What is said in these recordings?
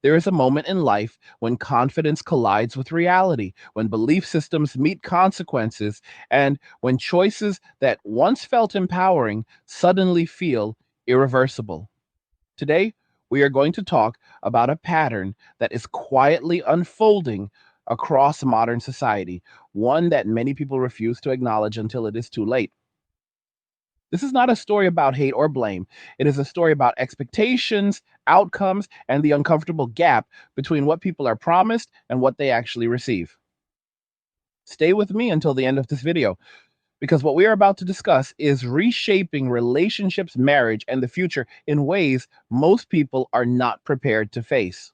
There is a moment in life when confidence collides with reality, when belief systems meet consequences, and when choices that once felt empowering suddenly feel irreversible. Today, we are going to talk about a pattern that is quietly unfolding across modern society, one that many people refuse to acknowledge until it is too late. This is not a story about hate or blame. It is a story about expectations, outcomes, and the uncomfortable gap between what people are promised and what they actually receive. Stay with me until the end of this video, because what we are about to discuss is reshaping relationships, marriage, and the future in ways most people are not prepared to face.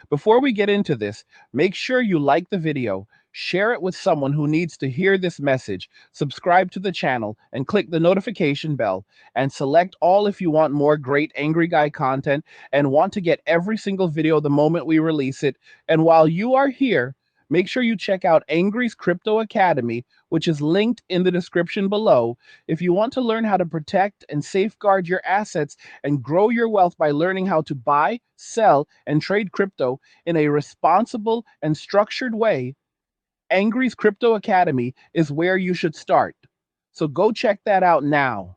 Before we get into this, make sure you like the video, share it with someone who needs to hear this message, subscribe to the channel, and click the notification bell, and select all if you want more great Angry Guy content and want to get every single video the moment we release it. And while you are here, make sure you check out Angry's Crypto Academy, which is linked in the description below, if you want to learn how to protect and safeguard your assets and grow your wealth by learning how to buy, sell, and trade crypto in a responsible and structured way. Angry's Crypto Academy is where you should start. So go check that out now.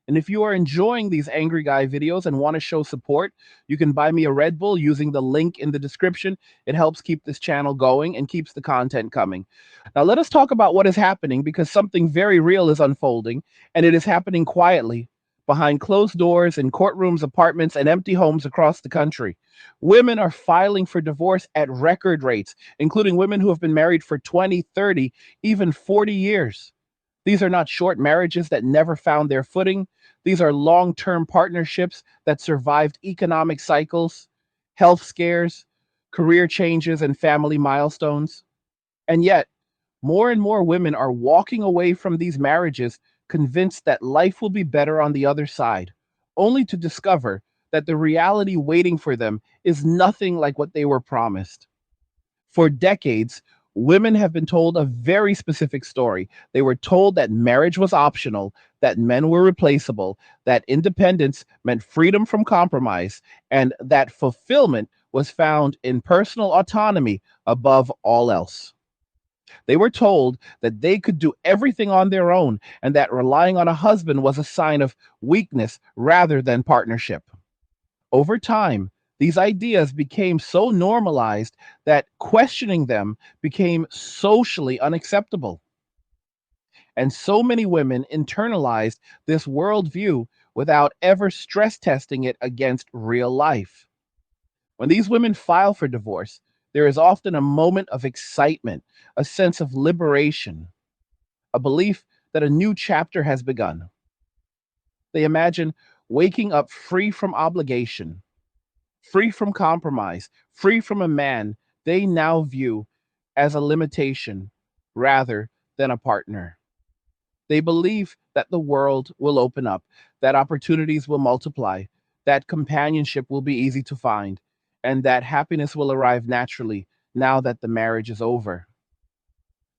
And if you are enjoying these Angry Guy videos and want to show support, you can buy me a Red Bull using the link in the description. It helps keep this channel going and keeps the content coming. Now, let us talk about what is happening, because something very real is unfolding, and it is happening quietly behind closed doors in courtrooms, apartments, and empty homes across the country. Women are filing for divorce at record rates, including women who have been married for 20, 30, even 40 years. These are not short marriages that never found their footing. These are long term partnerships that survived economic cycles, health scares, career changes, and family milestones. And yet, more and more women are walking away from these marriages convinced that life will be better on the other side, only to discover that the reality waiting for them is nothing like what they were promised. For decades, women have been told a very specific story. They were told that marriage was optional, that men were replaceable, that independence meant freedom from compromise, and that fulfillment was found in personal autonomy above all else. They were told that they could do everything on their own and that relying on a husband was a sign of weakness rather than partnership. Over time, these ideas became so normalized that questioning them became socially unacceptable. And so many women internalized this worldview without ever stress testing it against real life. When these women file for divorce, there is often a moment of excitement, a sense of liberation, a belief that a new chapter has begun. They imagine waking up free from obligation, free from compromise, free from a man they now view as a limitation rather than a partner. They believe that the world will open up, that opportunities will multiply, that companionship will be easy to find, and that happiness will arrive naturally now that the marriage is over.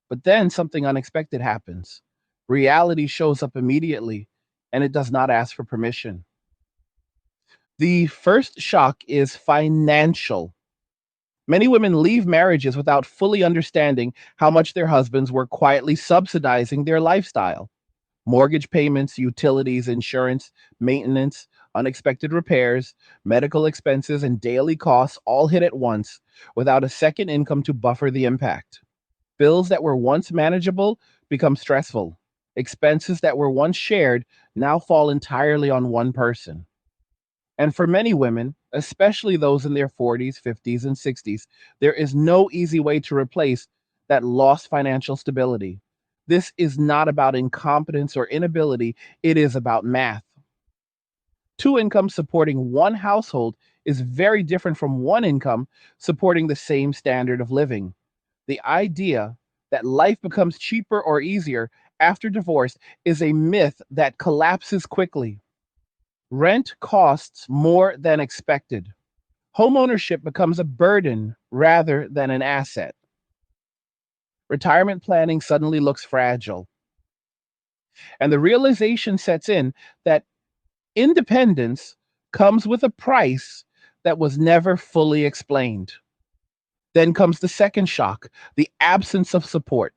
But then something unexpected happens. Reality shows up immediately, and it does not ask for permission. The first shock is financial. Many women leave marriages without fully understanding how much their husbands were quietly subsidizing their lifestyle. Mortgage payments, utilities, insurance, maintenance, unexpected repairs, medical expenses, and daily costs all hit at once without a second income to buffer the impact. Bills that were once manageable become stressful. Expenses that were once shared now fall entirely on one person. And for many women, especially those in their 40s, 50s, and 60s, there is no easy way to replace that lost financial stability. This is not about incompetence or inability, it is about math. Two incomes supporting one household is very different from one income supporting the same standard of living. The idea that life becomes cheaper or easier after divorce is a myth that collapses quickly. Rent costs more than expected. Homeownership becomes a burden rather than an asset. Retirement planning suddenly looks fragile. And the realization sets in that independence comes with a price, that was never fully explained. Then comes the second shock, the absence of support.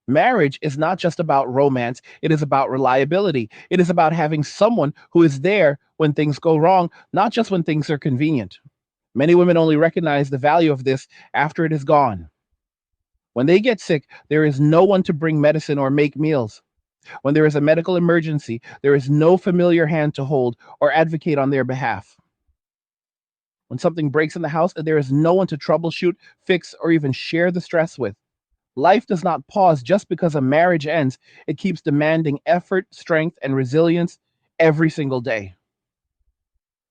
Marriage is not just about romance, it is about reliability. It is about having someone who is there when things go wrong, not just when things are convenient. Many women only recognize the value of this after it is gone. When they get sick, there is no one to bring medicine or make meals. When there is a medical emergency, there is no familiar hand to hold or advocate on their behalf. When something breaks in the house, there is no one to troubleshoot, fix, or even share the stress with. Life does not pause just because a marriage ends. It keeps demanding effort, strength, and resilience every single day.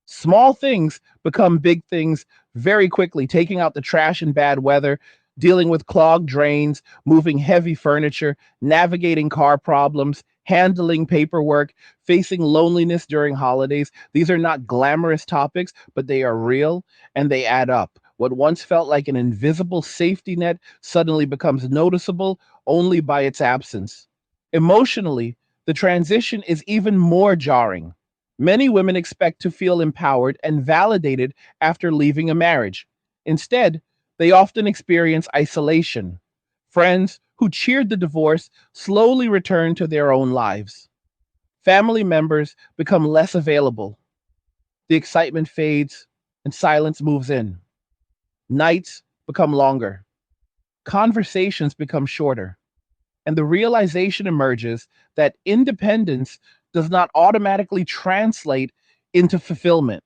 Small things become big things very quickly, taking out the trash in bad weather, dealing with clogged drains, moving heavy furniture, navigating car problems, handling paperwork, facing loneliness during holidays. These are not glamorous topics, but they are real and they add up. What once felt like an invisible safety net suddenly becomes noticeable only by its absence. Emotionally, the transition is even more jarring. Many women expect to feel empowered and validated after leaving a marriage. Instead, they often experience isolation. Friends who cheered the divorce slowly return to their own lives. Family members become less available. The excitement fades and silence moves in. Nights become longer. Conversations become shorter. And the realization emerges that independence does not automatically translate into fulfillment.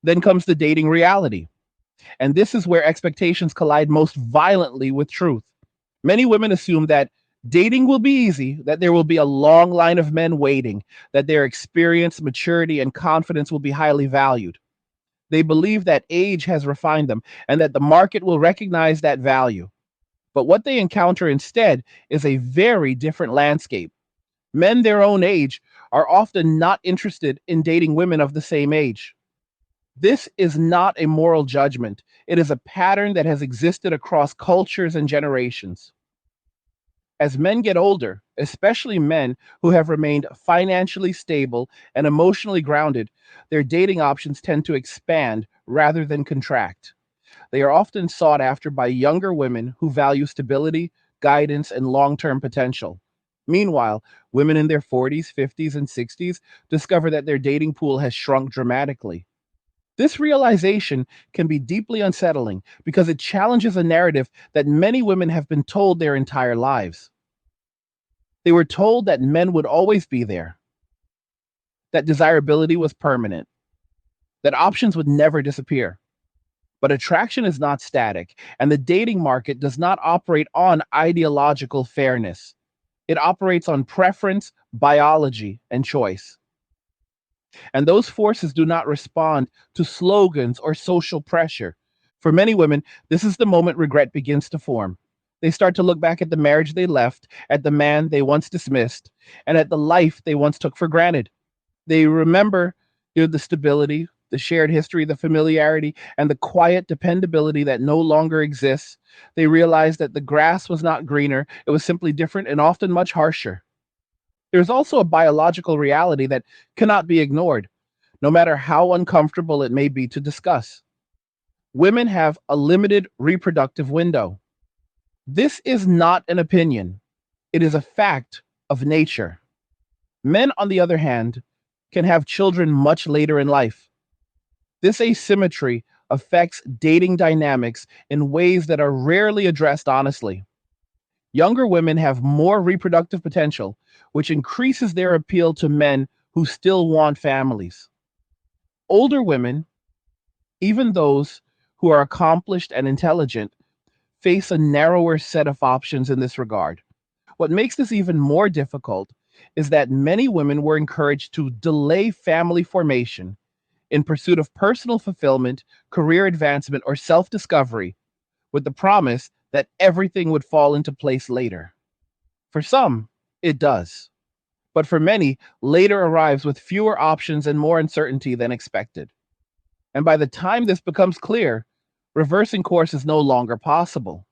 Then comes the dating reality. And this is where expectations collide most violently with truth. Many women assume that dating will be easy, that there will be a long line of men waiting, that their experience, maturity, and confidence will be highly valued. They believe that age has refined them and that the market will recognize that value. But what they encounter instead is a very different landscape. Men their own age are often not interested in dating women of the same age. This is not a moral judgment. It is a pattern that has existed across cultures and generations. As men get older, especially men who have remained financially stable and emotionally grounded, their dating options tend to expand rather than contract. They are often sought after by younger women who value stability, guidance, and long term potential. Meanwhile, women in their 40s, 50s, and 60s discover that their dating pool has shrunk dramatically. This realization can be deeply unsettling because it challenges a narrative that many women have been told their entire lives. They were told that men would always be there, that desirability was permanent, that options would never disappear. But attraction is not static, and the dating market does not operate on ideological fairness. It operates on preference, biology, and choice. And those forces do not respond to slogans or social pressure. For many women, this is the moment regret begins to form. They start to look back at the marriage they left, at the man they once dismissed, and at the life they once took for granted. They remember, the stability, the shared history, the familiarity, and the quiet dependability that no longer exists. They realize that the grass was not greener, it was simply different and often much harsher. There's also a biological reality that cannot be ignored, no matter how uncomfortable it may be to discuss. Women have a limited reproductive window. This is not an opinion, it is a fact of nature. Men, on the other hand, can have children much later in life. This asymmetry affects dating dynamics in ways that are rarely addressed honestly. Younger women have more reproductive potential, which increases their appeal to men who still want families. Older women, even those who are accomplished and intelligent, face a narrower set of options in this regard. What makes this even more difficult is that many women were encouraged to delay family formation in pursuit of personal fulfillment, career advancement, or self discovery, with the promise that everything would fall into place later. For some, it does. But for many, later arrives with fewer options and more uncertainty than expected. And by the time this becomes clear, reversing course is no longer possible.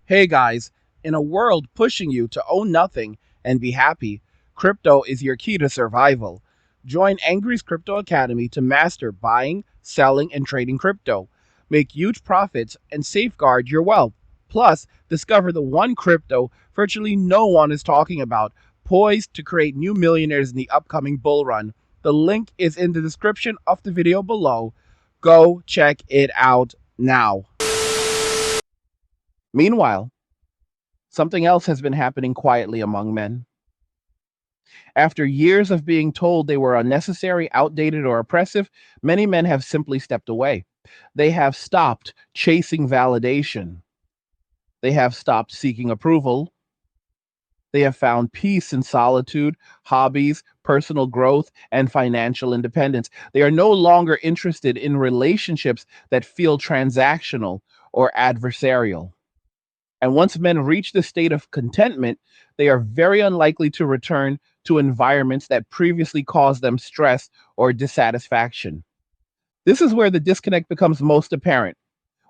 Hey guys, in a world pushing you to own nothing and be happy, crypto is your key to survival. Join Angry's Crypto Academy to master buying, selling, and trading crypto. Make huge profits and safeguard your wealth. Plus, discover the one crypto virtually no one is talking about, poised to create new millionaires in the upcoming bull run. The link is in the description of the video below. Go check it out now. Meanwhile, something else has been happening quietly among men. After years of being told they were unnecessary, outdated, or oppressive, many men have simply stepped away. They have stopped chasing validation. They have stopped seeking approval. They have found peace in solitude, hobbies, personal growth, and financial independence. They are no longer interested in relationships that feel transactional or adversarial. And once men reach the state of contentment, they are very unlikely to return to environments that previously caused them stress or dissatisfaction. This is where the disconnect becomes most apparent.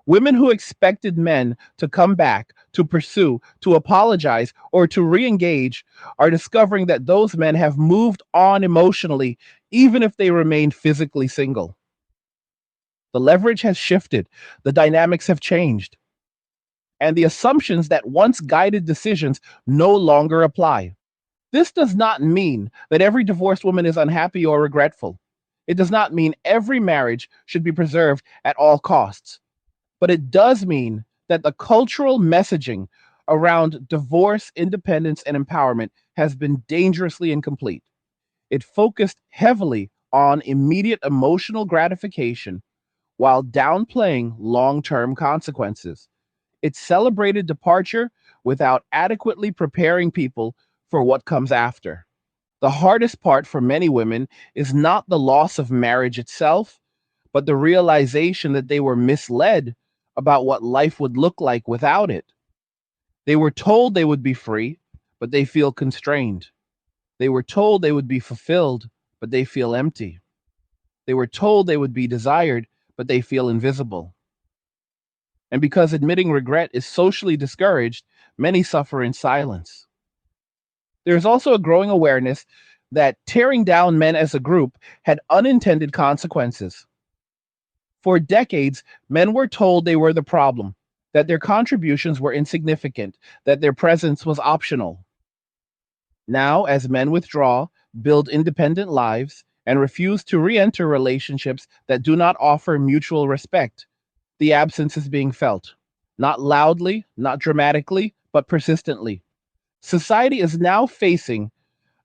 Women who expected men to come back, to pursue, to apologize, or to re engage are discovering that those men have moved on emotionally, even if they remain physically single. The leverage has shifted, the dynamics have changed, and the assumptions that once guided decisions no longer apply. This does not mean that every divorced woman is unhappy or regretful. It does not mean every marriage should be preserved at all costs. But it does mean that the cultural messaging around divorce, independence, and empowerment has been dangerously incomplete. It focused heavily on immediate emotional gratification while downplaying long term consequences. It celebrated departure without adequately preparing people for what comes after. The hardest part for many women is not the loss of marriage itself, but the realization that they were misled about what life would look like without it. They were told they would be free, but they feel constrained. They were told they would be fulfilled, but they feel empty. They were told they would be desired, but they feel invisible. And because admitting regret is socially discouraged, many suffer in silence. There is also a growing awareness that tearing down men as a group had unintended consequences. For decades, men were told they were the problem, that their contributions were insignificant, that their presence was optional. Now, as men withdraw, build independent lives, and refuse to re enter relationships that do not offer mutual respect, the absence is being felt. Not loudly, not dramatically, but persistently. Society is now facing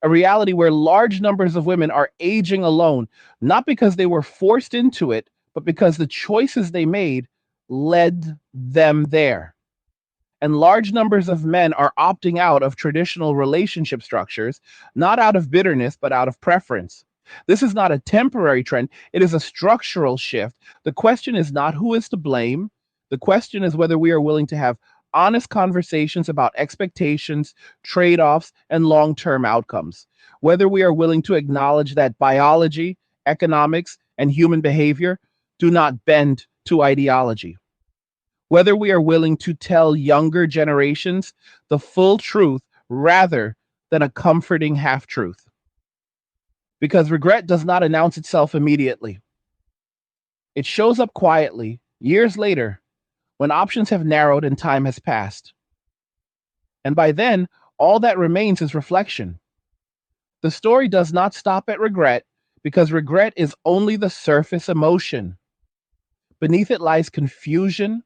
a reality where large numbers of women are aging alone, not because they were forced into it, but because the choices they made led them there. And large numbers of men are opting out of traditional relationship structures, not out of bitterness, but out of preference. This is not a temporary trend, it is a structural shift. The question is not who is to blame. The question is whether we are willing to have honest conversations about expectations, trade offs, and long term outcomes. Whether we are willing to acknowledge that biology, economics, and human behavior do not bend to ideology. Whether we are willing to tell younger generations the full truth rather than a comforting half truth. Because regret does not announce itself immediately, it shows up quietly, years later, when options have narrowed and time has passed. And by then, all that remains is reflection. The story does not stop at regret because regret is only the surface emotion. Beneath it lies confusion,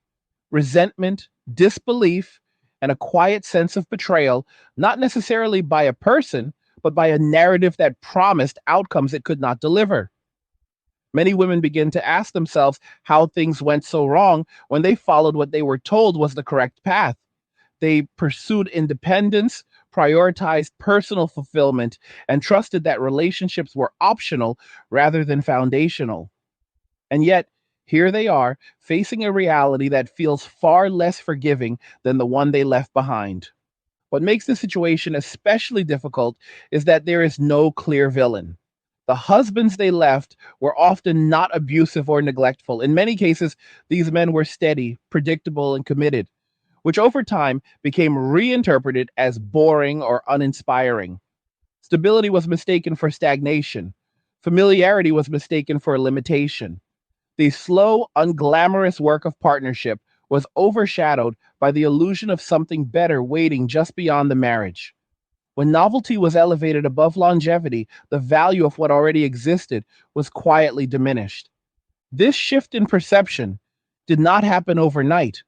resentment, disbelief, and a quiet sense of betrayal, not necessarily by a person, but by a narrative that promised outcomes it could not deliver. Many women begin to ask themselves how things went so wrong when they followed what they were told was the correct path. They pursued independence, prioritized personal fulfillment, and trusted that relationships were optional rather than foundational. And yet, here they are, facing a reality that feels far less forgiving than the one they left behind. What makes the situation especially difficult is that there is no clear villain. The husbands they left were often not abusive or neglectful. In many cases, these men were steady, predictable, and committed, which over time became reinterpreted as boring or uninspiring. Stability was mistaken for stagnation. Familiarity was mistaken for limitation. The slow, unglamorous work of partnership was overshadowed by the illusion of something better waiting just beyond the marriage. When novelty was elevated above longevity, the value of what already existed was quietly diminished. This shift in perception did not happen overnight.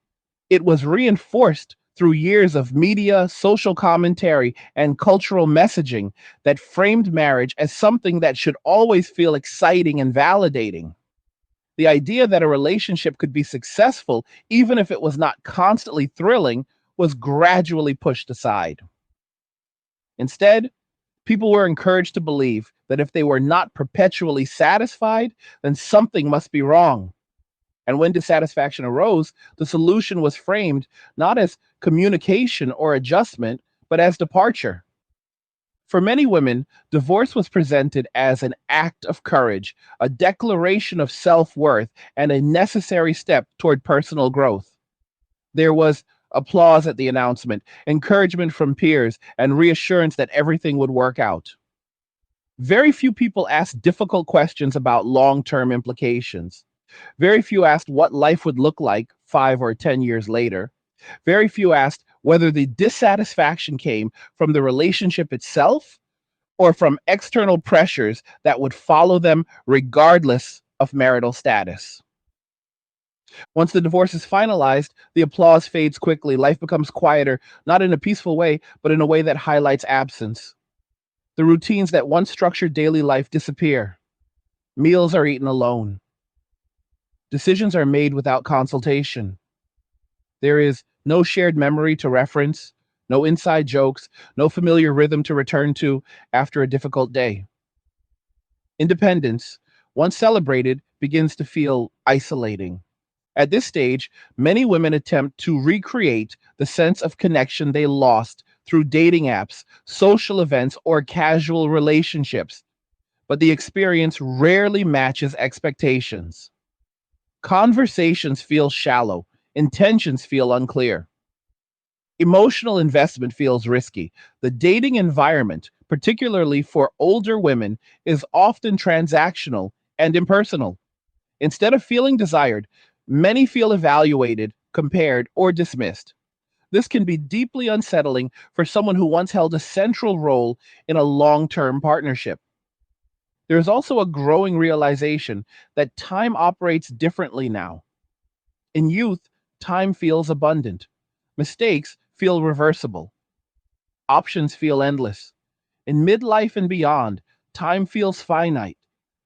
It was reinforced through years of media, social commentary, and cultural messaging that framed marriage as something that should always feel exciting and validating. The idea that a relationship could be successful, even if it was not constantly thrilling, was gradually pushed aside. Instead, people were encouraged to believe that if they were not perpetually satisfied, then something must be wrong. And when dissatisfaction arose, the solution was framed not as communication or adjustment, but as departure. For many women, divorce was presented as an act of courage, a declaration of self worth, and a necessary step toward personal growth. There was applause at the announcement, encouragement from peers, and reassurance that everything would work out. Very few people asked difficult questions about long term implications. Very few asked what life would look like 5 or 10 years later. Very few asked whether the dissatisfaction came from the relationship itself or from external pressures that would follow them regardless of marital status. Once the divorce is finalized, the applause fades quickly. Life becomes quieter, not in a peaceful way, but in a way that highlights absence. The routines that once structured daily life disappear. Meals are eaten alone. Decisions are made without consultation. There is no shared memory to reference, no inside jokes, no familiar rhythm to return to after a difficult day. Independence, once celebrated, begins to feel isolating. At this stage, many women attempt to recreate the sense of connection they lost through dating apps, social events, or casual relationships, but the experience rarely matches expectations. Conversations feel shallow, intentions feel unclear. Emotional investment feels risky. The dating environment, particularly for older women, is often transactional and impersonal. Instead of feeling desired, many feel evaluated, compared, or dismissed. This can be deeply unsettling for someone who once held a central role in a long term partnership. There is also a growing realization that time operates differently now. In youth, time feels abundant. Mistakes feel reversible. Options feel endless. In midlife and beyond, time feels finite.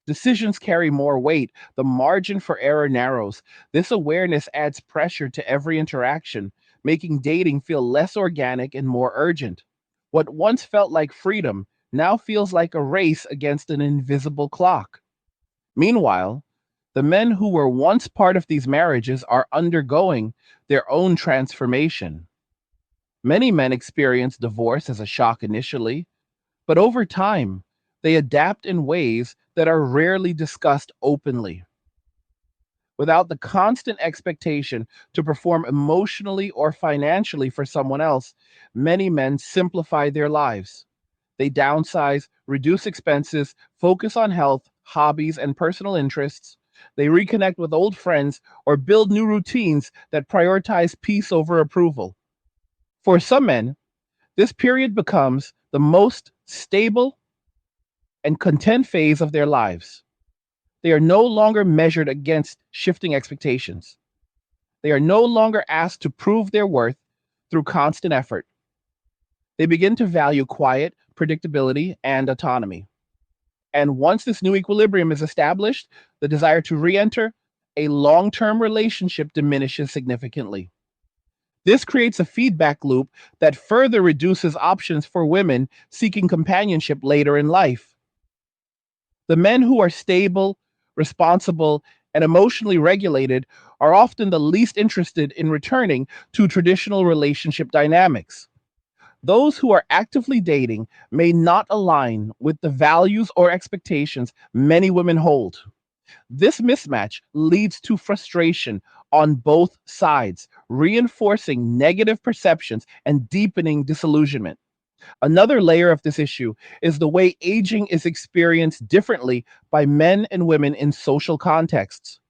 Decisions carry more weight. The margin for error narrows. This awareness adds pressure to every interaction, making dating feel less organic and more urgent. What once felt like freedom now feels like a race against an invisible clock. Meanwhile, the men who were once part of these marriages are undergoing their own transformation. Many men experience divorce as a shock initially, but over time, they adapt in ways that are rarely discussed openly. Without the constant expectation to perform emotionally or financially for someone else, many men simplify their lives. They downsize, reduce expenses, focus on health, hobbies, and personal interests. They reconnect with old friends or build new routines that prioritize peace over approval. For some men, this period becomes the most stable and content phase of their lives. They are no longer measured against shifting expectations. They are no longer asked to prove their worth through constant effort. They begin to value quiet, predictability, and autonomy. And once this new equilibrium is established, the desire to re enter a long term relationship diminishes significantly. This creates a feedback loop that further reduces options for women seeking companionship later in life. The men who are stable, responsible, and emotionally regulated are often the least interested in returning to traditional relationship dynamics. Those who are actively dating may not align with the values or expectations many women hold. This mismatch leads to frustration on both sides, reinforcing negative perceptions and deepening disillusionment. Another layer of this issue is the way aging is experienced differently by men and women in social contexts.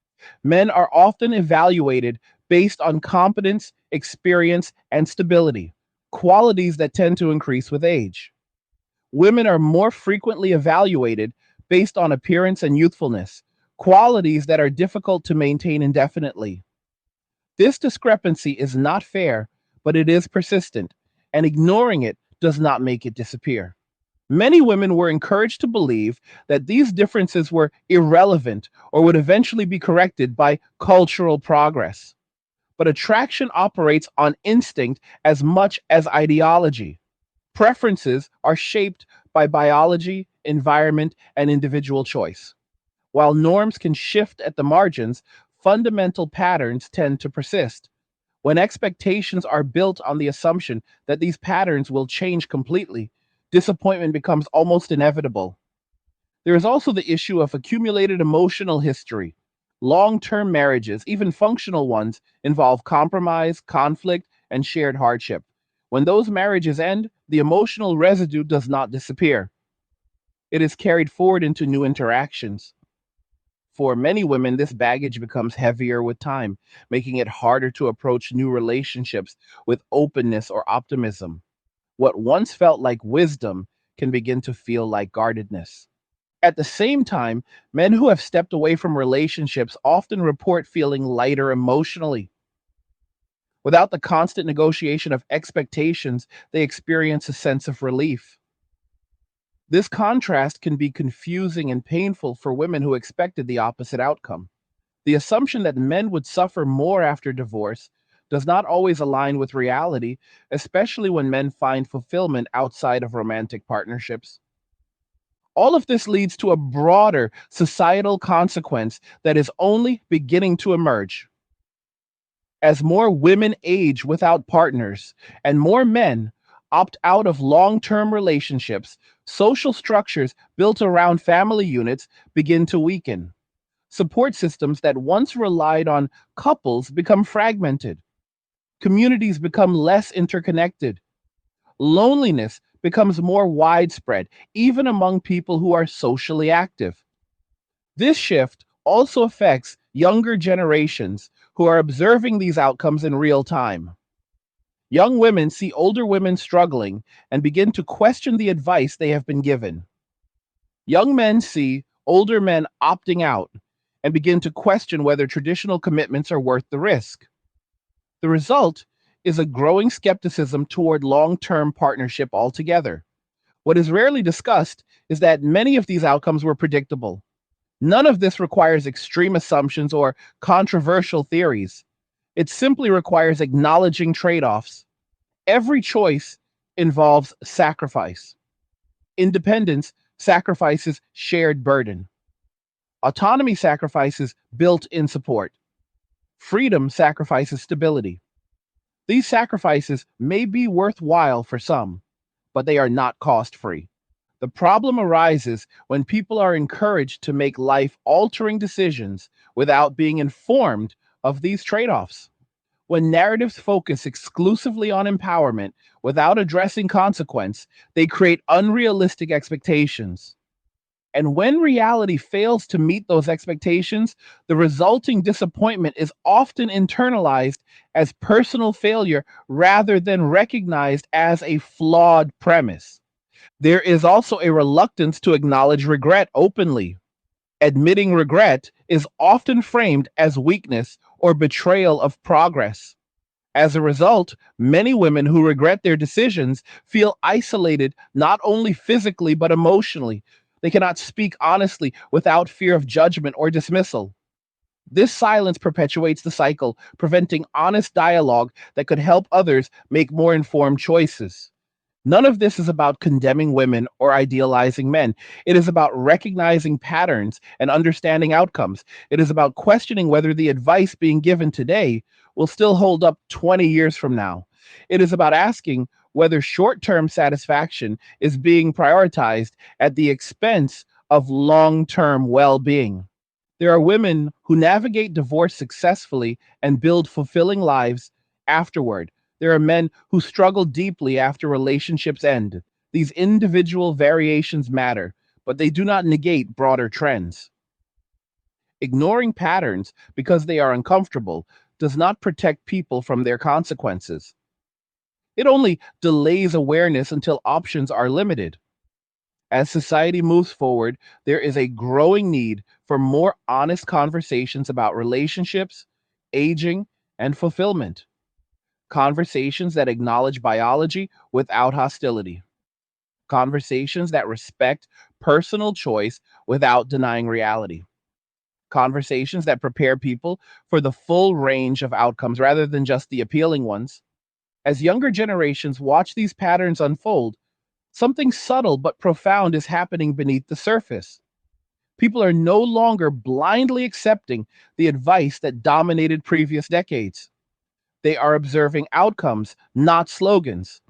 men are often evaluated based on competence, experience, and stability, qualities that tend to increase with age. Women are more frequently evaluated based on appearance and youthfulness, qualities that are difficult to maintain indefinitely. This discrepancy is not fair, but it is persistent, and ignoring it does not make it disappear. Many women were encouraged to believe that these differences were irrelevant or would eventually be corrected by cultural progress. But attraction operates on instinct as much as ideology. Preferences are shaped by biology, environment, and individual choice. While norms can shift at the margins, fundamental patterns tend to persist. When expectations are built on the assumption that these patterns will change completely, disappointment becomes almost inevitable. There is also the issue of accumulated emotional history. Long term marriages, even functional ones, involve compromise, conflict, and shared hardship. When those marriages end, the emotional residue does not disappear. It is carried forward into new interactions. For many women, this baggage becomes heavier with time, making it harder to approach new relationships with openness or optimism. What once felt like wisdom can begin to feel like guardedness. At the same time, men who have stepped away from relationships often report feeling lighter emotionally. Without the constant negotiation of expectations, they experience a sense of relief. This contrast can be confusing and painful for women who expected the opposite outcome. The assumption that men would suffer more after divorce does not always align with reality, especially when men find fulfillment outside of romantic partnerships. All of this leads to a broader societal consequence that is only beginning to emerge. As more women age without partners and more men opt out of long term relationships, social structures built around family units begin to weaken. Support systems that once relied on couples become fragmented. Communities become less interconnected. Loneliness becomes more widespread, even among people who are socially active. This shift also affects younger generations who are observing these outcomes in real time. Young women see older women struggling and begin to question the advice they have been given. Young men see older men opting out and begin to question whether traditional commitments are worth the risk. The result is a growing skepticism toward long term partnership altogether. What is rarely discussed is that many of these outcomes were predictable. None of this requires extreme assumptions or controversial theories. It simply requires acknowledging trade offs. Every choice involves sacrifice. Independence sacrifices shared burden. Autonomy sacrifices built in support. Freedom sacrifices stability. These sacrifices may be worthwhile for some, but they are not cost free. The problem arises when people are encouraged to make life altering decisions without being informed of these trade offs. When narratives focus exclusively on empowerment without addressing consequence, they create unrealistic expectations. And when reality fails to meet those expectations, the resulting disappointment is often internalized as personal failure rather than recognized as a flawed premise. There is also a reluctance to acknowledge regret openly. Admitting regret is often framed as weakness or betrayal of progress. As a result, many women who regret their decisions feel isolated not only physically but emotionally. They cannot speak honestly without fear of judgment or dismissal. This silence perpetuates the cycle, preventing honest dialogue that could help others make more informed choices. None of this is about condemning women or idealizing men. It is about recognizing patterns and understanding outcomes. It is about questioning whether the advice being given today will still hold up 20 years from now. It is about asking whether short term satisfaction is being prioritized at the expense of long term well being. There are women who navigate divorce successfully and build fulfilling lives afterward. There are men who struggle deeply after relationships end. These individual variations matter, but they do not negate broader trends. Ignoring patterns because they are uncomfortable does not protect people from their consequences. It only delays awareness until options are limited. As society moves forward, there is a growing need for more honest conversations about relationships, aging, and fulfillment. Conversations that acknowledge biology without hostility. Conversations that respect personal choice without denying reality. Conversations that prepare people for the full range of outcomes rather than just the appealing ones. As younger generations watch these patterns unfold, something subtle but profound is happening beneath the surface. People are no longer blindly accepting the advice that dominated previous decades. They are observing outcomes, not slogans.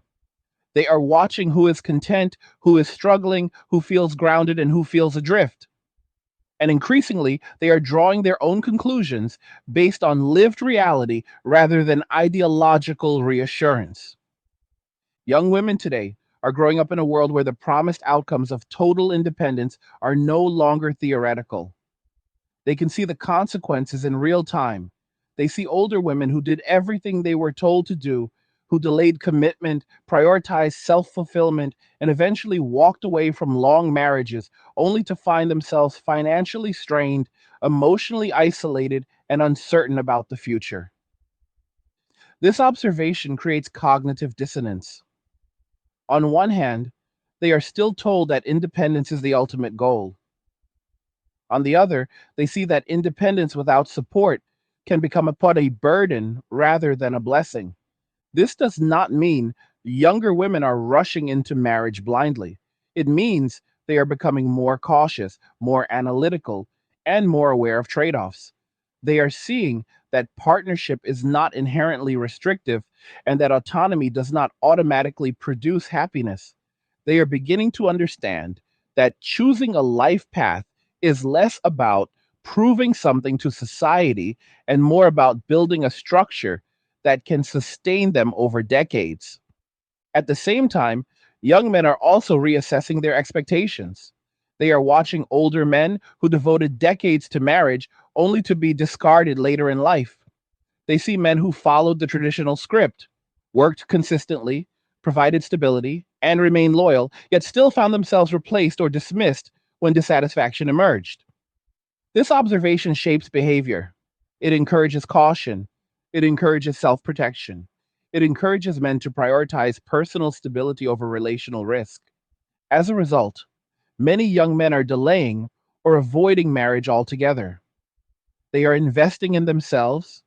They are watching who is content, who is struggling, who feels grounded, and who feels adrift. And increasingly, they are drawing their own conclusions based on lived reality rather than ideological reassurance. Young women today are growing up in a world where the promised outcomes of total independence are no longer theoretical. They can see the consequences in real time. They see older women who did everything they were told to do, who delayed commitment, prioritized self fulfillment, and eventually walked away from long marriages, only to find themselves financially strained, emotionally isolated, and uncertain about the future. This observation creates cognitive dissonance. On one hand, they are still told that independence is the ultimate goal. On the other, they see that independence without support can become upon a burden rather than a blessing. This does not mean younger women are rushing into marriage blindly. It means they are becoming more cautious, more analytical, and more aware of trade offs. They are seeing that partnership is not inherently restrictive and that autonomy does not automatically produce happiness. They are beginning to understand that choosing a life path is less about proving something to society and more about building a structure that can sustain them over decades. At the same time, young men are also reassessing their expectations. They are watching older men who devoted decades to marriage only to be discarded later in life. They see men who followed the traditional script, worked consistently, provided stability, and remained loyal, yet still found themselves replaced or dismissed when dissatisfaction emerged. This observation shapes behavior. It encourages caution. It encourages self protection. It encourages men to prioritize personal stability over relational risk. As a result, many young men are delaying or avoiding marriage altogether. They are investing in themselves,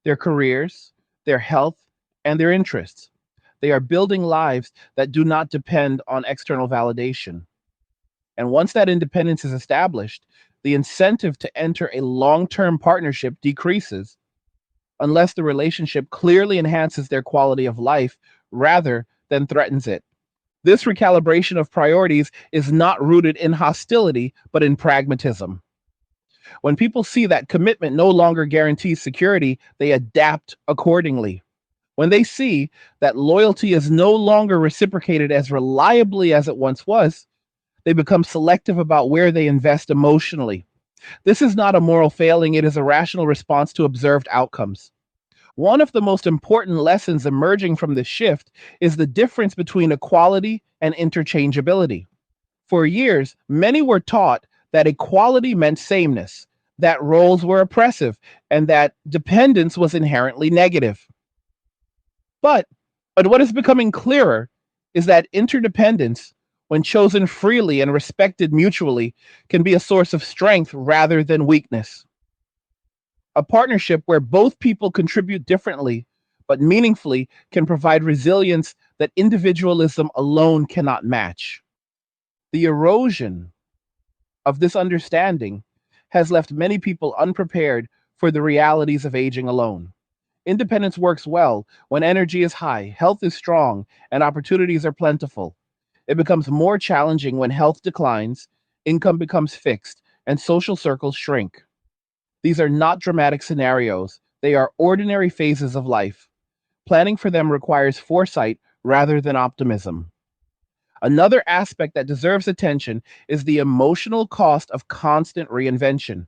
their careers, their health, and their interests. They are building lives that do not depend on external validation. And once that independence is established, the incentive to enter a long term partnership decreases unless the relationship clearly enhances their quality of life rather than threatens it. This recalibration of priorities is not rooted in hostility, but in pragmatism. When people see that commitment no longer guarantees security, they adapt accordingly. When they see that loyalty is no longer reciprocated as reliably as it once was, they become selective about where they invest emotionally. This is not a moral failing, it is a rational response to observed outcomes. One of the most important lessons emerging from this shift is the difference between equality and interchangeability. For years, many were taught that equality meant sameness, that roles were oppressive, and that dependence was inherently negative. But, but what is becoming clearer is that interdependence, when chosen freely and respected mutually, can be a source of strength rather than weakness. A partnership where both people contribute differently but meaningfully can provide resilience that individualism alone cannot match. The erosion of this understanding has left many people unprepared for the realities of aging alone. Independence works well when energy is high, health is strong, and opportunities are plentiful. It becomes more challenging when health declines, income becomes fixed, and social circles shrink. These are not dramatic scenarios, they are ordinary phases of life. Planning for them requires foresight rather than optimism. Another aspect that deserves attention is the emotional cost of constant reinvention.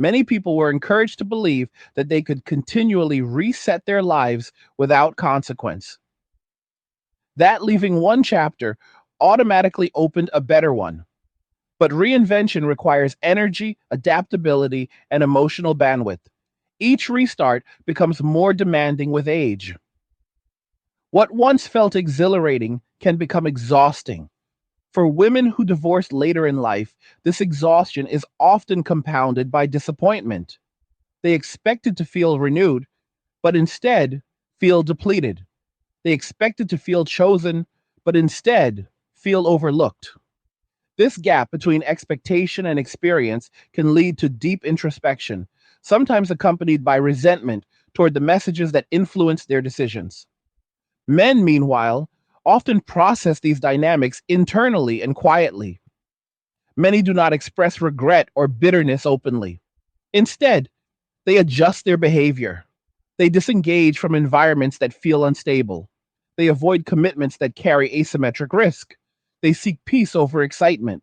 Many people were encouraged to believe that they could continually reset their lives without consequence. That leaving one chapter automatically opened a better one. But reinvention requires energy, adaptability, and emotional bandwidth. Each restart becomes more demanding with age. What once felt exhilarating can become exhausting. For women who divorce later in life, this exhaustion is often compounded by disappointment. They expected to feel renewed, but instead feel depleted. They expected to feel chosen, but instead feel overlooked. This gap between expectation and experience can lead to deep introspection, sometimes accompanied by resentment toward the messages that influence their decisions. Men, meanwhile, often process these dynamics internally and quietly. Many do not express regret or bitterness openly. Instead, they adjust their behavior. They disengage from environments that feel unstable. They avoid commitments that carry asymmetric risk. They seek peace over excitement.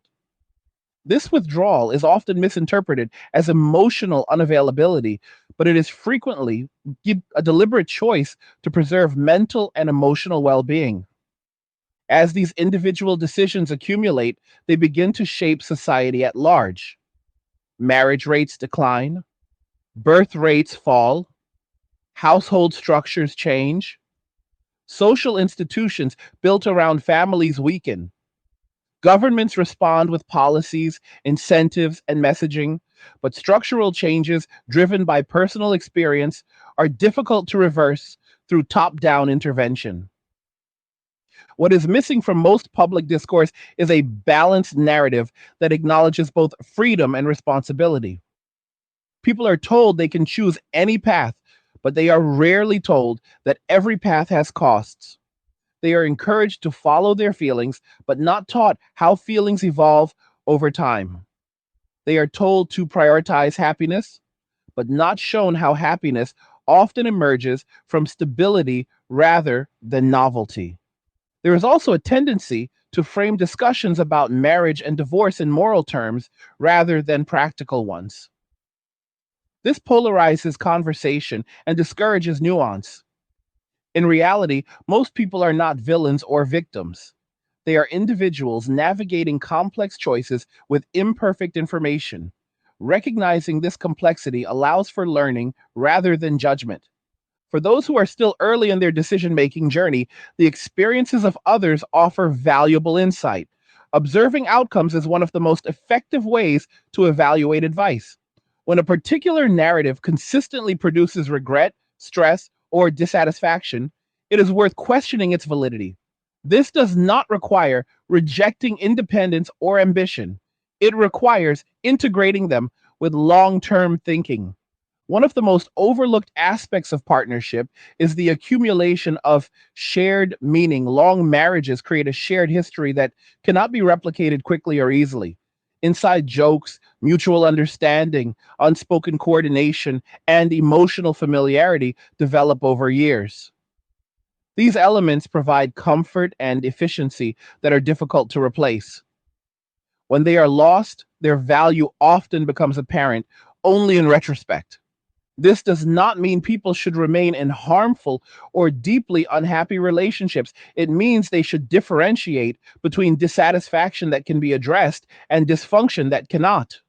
This withdrawal is often misinterpreted as emotional unavailability, but it is frequently a deliberate choice to preserve mental and emotional well being. As these individual decisions accumulate, they begin to shape society at large. Marriage rates decline, birth rates fall, household structures change, social institutions built around families weaken. Governments respond with policies, incentives, and messaging, but structural changes driven by personal experience are difficult to reverse through top down intervention. What is missing from most public discourse is a balanced narrative that acknowledges both freedom and responsibility. People are told they can choose any path, but they are rarely told that every path has costs. They are encouraged to follow their feelings, but not taught how feelings evolve over time. They are told to prioritize happiness, but not shown how happiness often emerges from stability rather than novelty. There is also a tendency to frame discussions about marriage and divorce in moral terms rather than practical ones. This polarizes conversation and discourages nuance. In reality, most people are not villains or victims. They are individuals navigating complex choices with imperfect information. Recognizing this complexity allows for learning rather than judgment. For those who are still early in their decision making journey, the experiences of others offer valuable insight. Observing outcomes is one of the most effective ways to evaluate advice. When a particular narrative consistently produces regret, stress, or dissatisfaction, it is worth questioning its validity. This does not require rejecting independence or ambition. It requires integrating them with long term thinking. One of the most overlooked aspects of partnership is the accumulation of shared meaning. Long marriages create a shared history that cannot be replicated quickly or easily. Inside jokes, mutual understanding, unspoken coordination, and emotional familiarity develop over years. These elements provide comfort and efficiency that are difficult to replace. When they are lost, their value often becomes apparent only in retrospect. This does not mean people should remain in harmful or deeply unhappy relationships. It means they should differentiate between dissatisfaction that can be addressed and dysfunction that cannot.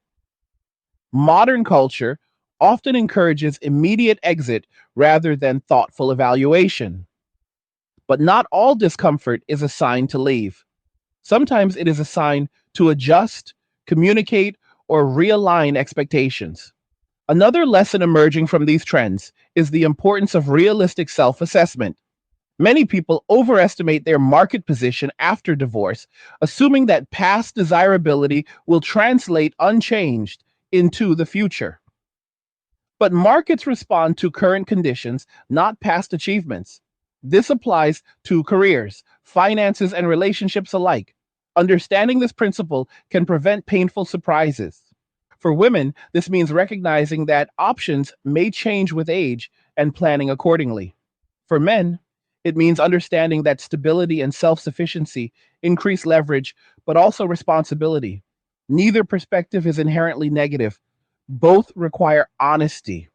Modern culture often encourages immediate exit rather than thoughtful evaluation. But not all discomfort is a sign to leave. Sometimes it is a sign to adjust, communicate, or realign expectations. Another lesson emerging from these trends is the importance of realistic self assessment. Many people overestimate their market position after divorce, assuming that past desirability will translate unchanged into the future. But markets respond to current conditions, not past achievements. This applies to careers, finances, and relationships alike. Understanding this principle can prevent painful surprises. For women, this means recognizing that options may change with age and planning accordingly. For men, it means understanding that stability and self sufficiency increase leverage, but also responsibility. Neither perspective is inherently negative. Both require honesty.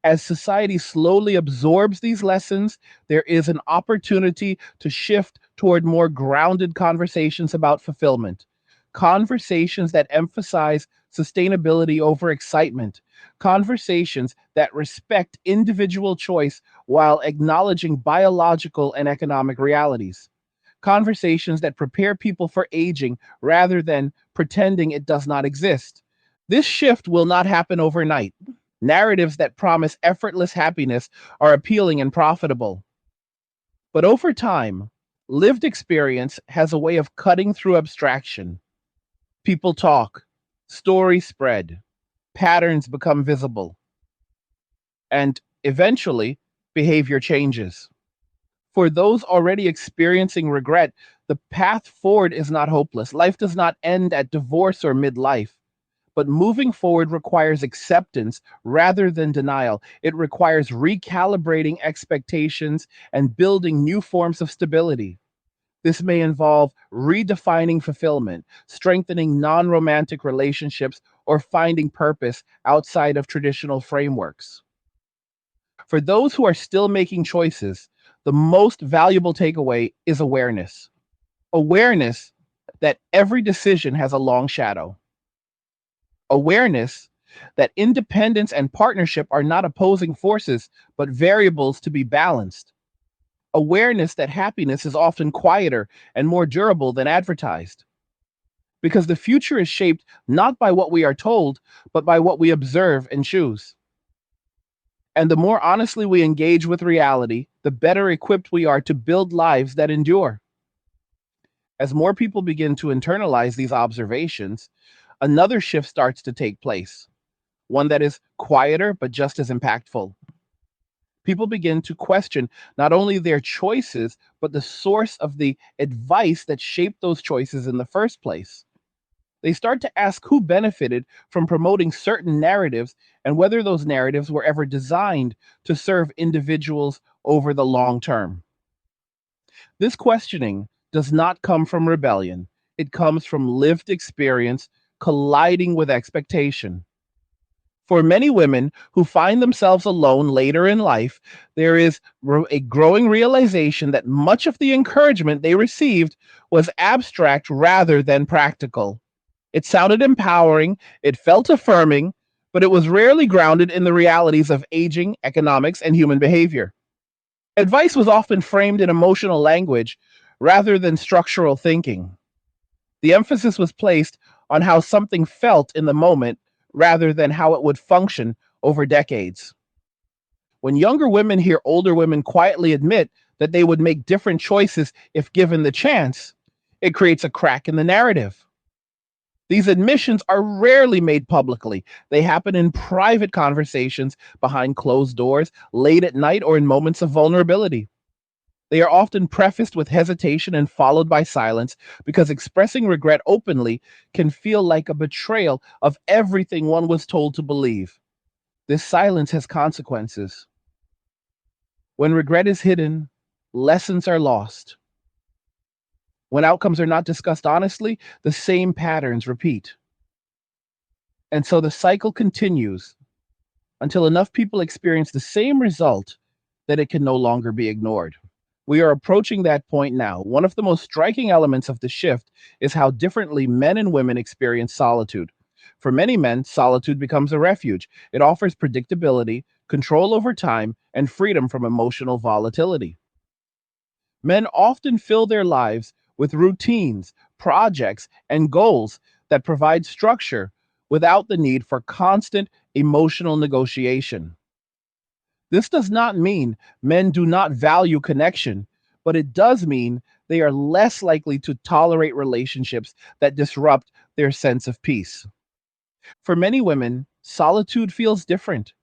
As society slowly absorbs these lessons, there is an opportunity to shift toward more grounded conversations about fulfillment. Conversations that emphasize sustainability over excitement. Conversations that respect individual choice while acknowledging biological and economic realities. Conversations that prepare people for aging rather than pretending it does not exist. This shift will not happen overnight. Narratives that promise effortless happiness are appealing and profitable. But over time, lived experience has a way of cutting through abstraction. People talk, stories spread, patterns become visible, and eventually, behavior changes. For those already experiencing regret, the path forward is not hopeless. Life does not end at divorce or midlife. But moving forward requires acceptance rather than denial. It requires recalibrating expectations and building new forms of stability. This may involve redefining fulfillment, strengthening non romantic relationships, or finding purpose outside of traditional frameworks. For those who are still making choices, the most valuable takeaway is awareness. Awareness that every decision has a long shadow. Awareness that independence and partnership are not opposing forces, but variables to be balanced. Awareness that happiness is often quieter and more durable than advertised. Because the future is shaped not by what we are told, but by what we observe and choose. And the more honestly we engage with reality, the better equipped we are to build lives that endure. As more people begin to internalize these observations, another shift starts to take place, one that is quieter but just as impactful. People begin to question not only their choices, but the source of the advice that shaped those choices in the first place. They start to ask who benefited from promoting certain narratives and whether those narratives were ever designed to serve individuals over the long term. This questioning does not come from rebellion, it comes from lived experience colliding with expectation. For many women who find themselves alone later in life, there is a growing realization that much of the encouragement they received was abstract rather than practical. It sounded empowering, it felt affirming, but it was rarely grounded in the realities of aging, economics, and human behavior. Advice was often framed in emotional language rather than structural thinking. The emphasis was placed on how something felt in the moment rather than how it would function over decades. When younger women hear older women quietly admit that they would make different choices if given the chance, it creates a crack in the narrative. These admissions are rarely made publicly. They happen in private conversations behind closed doors, late at night, or in moments of vulnerability. They are often prefaced with hesitation and followed by silence because expressing regret openly can feel like a betrayal of everything one was told to believe. This silence has consequences. When regret is hidden, lessons are lost. When outcomes are not discussed honestly, the same patterns repeat. And so the cycle continues until enough people experience the same result that it can no longer be ignored. We are approaching that point now. One of the most striking elements of the shift is how differently men and women experience solitude. For many men, solitude becomes a refuge. It offers predictability, control over time, and freedom from emotional volatility. Men often fill their lives with routines, projects, and goals that provide structure without the need for constant emotional negotiation. This does not mean men do not value connection, but it does mean they are less likely to tolerate relationships that disrupt their sense of peace. For many women, solitude feels different.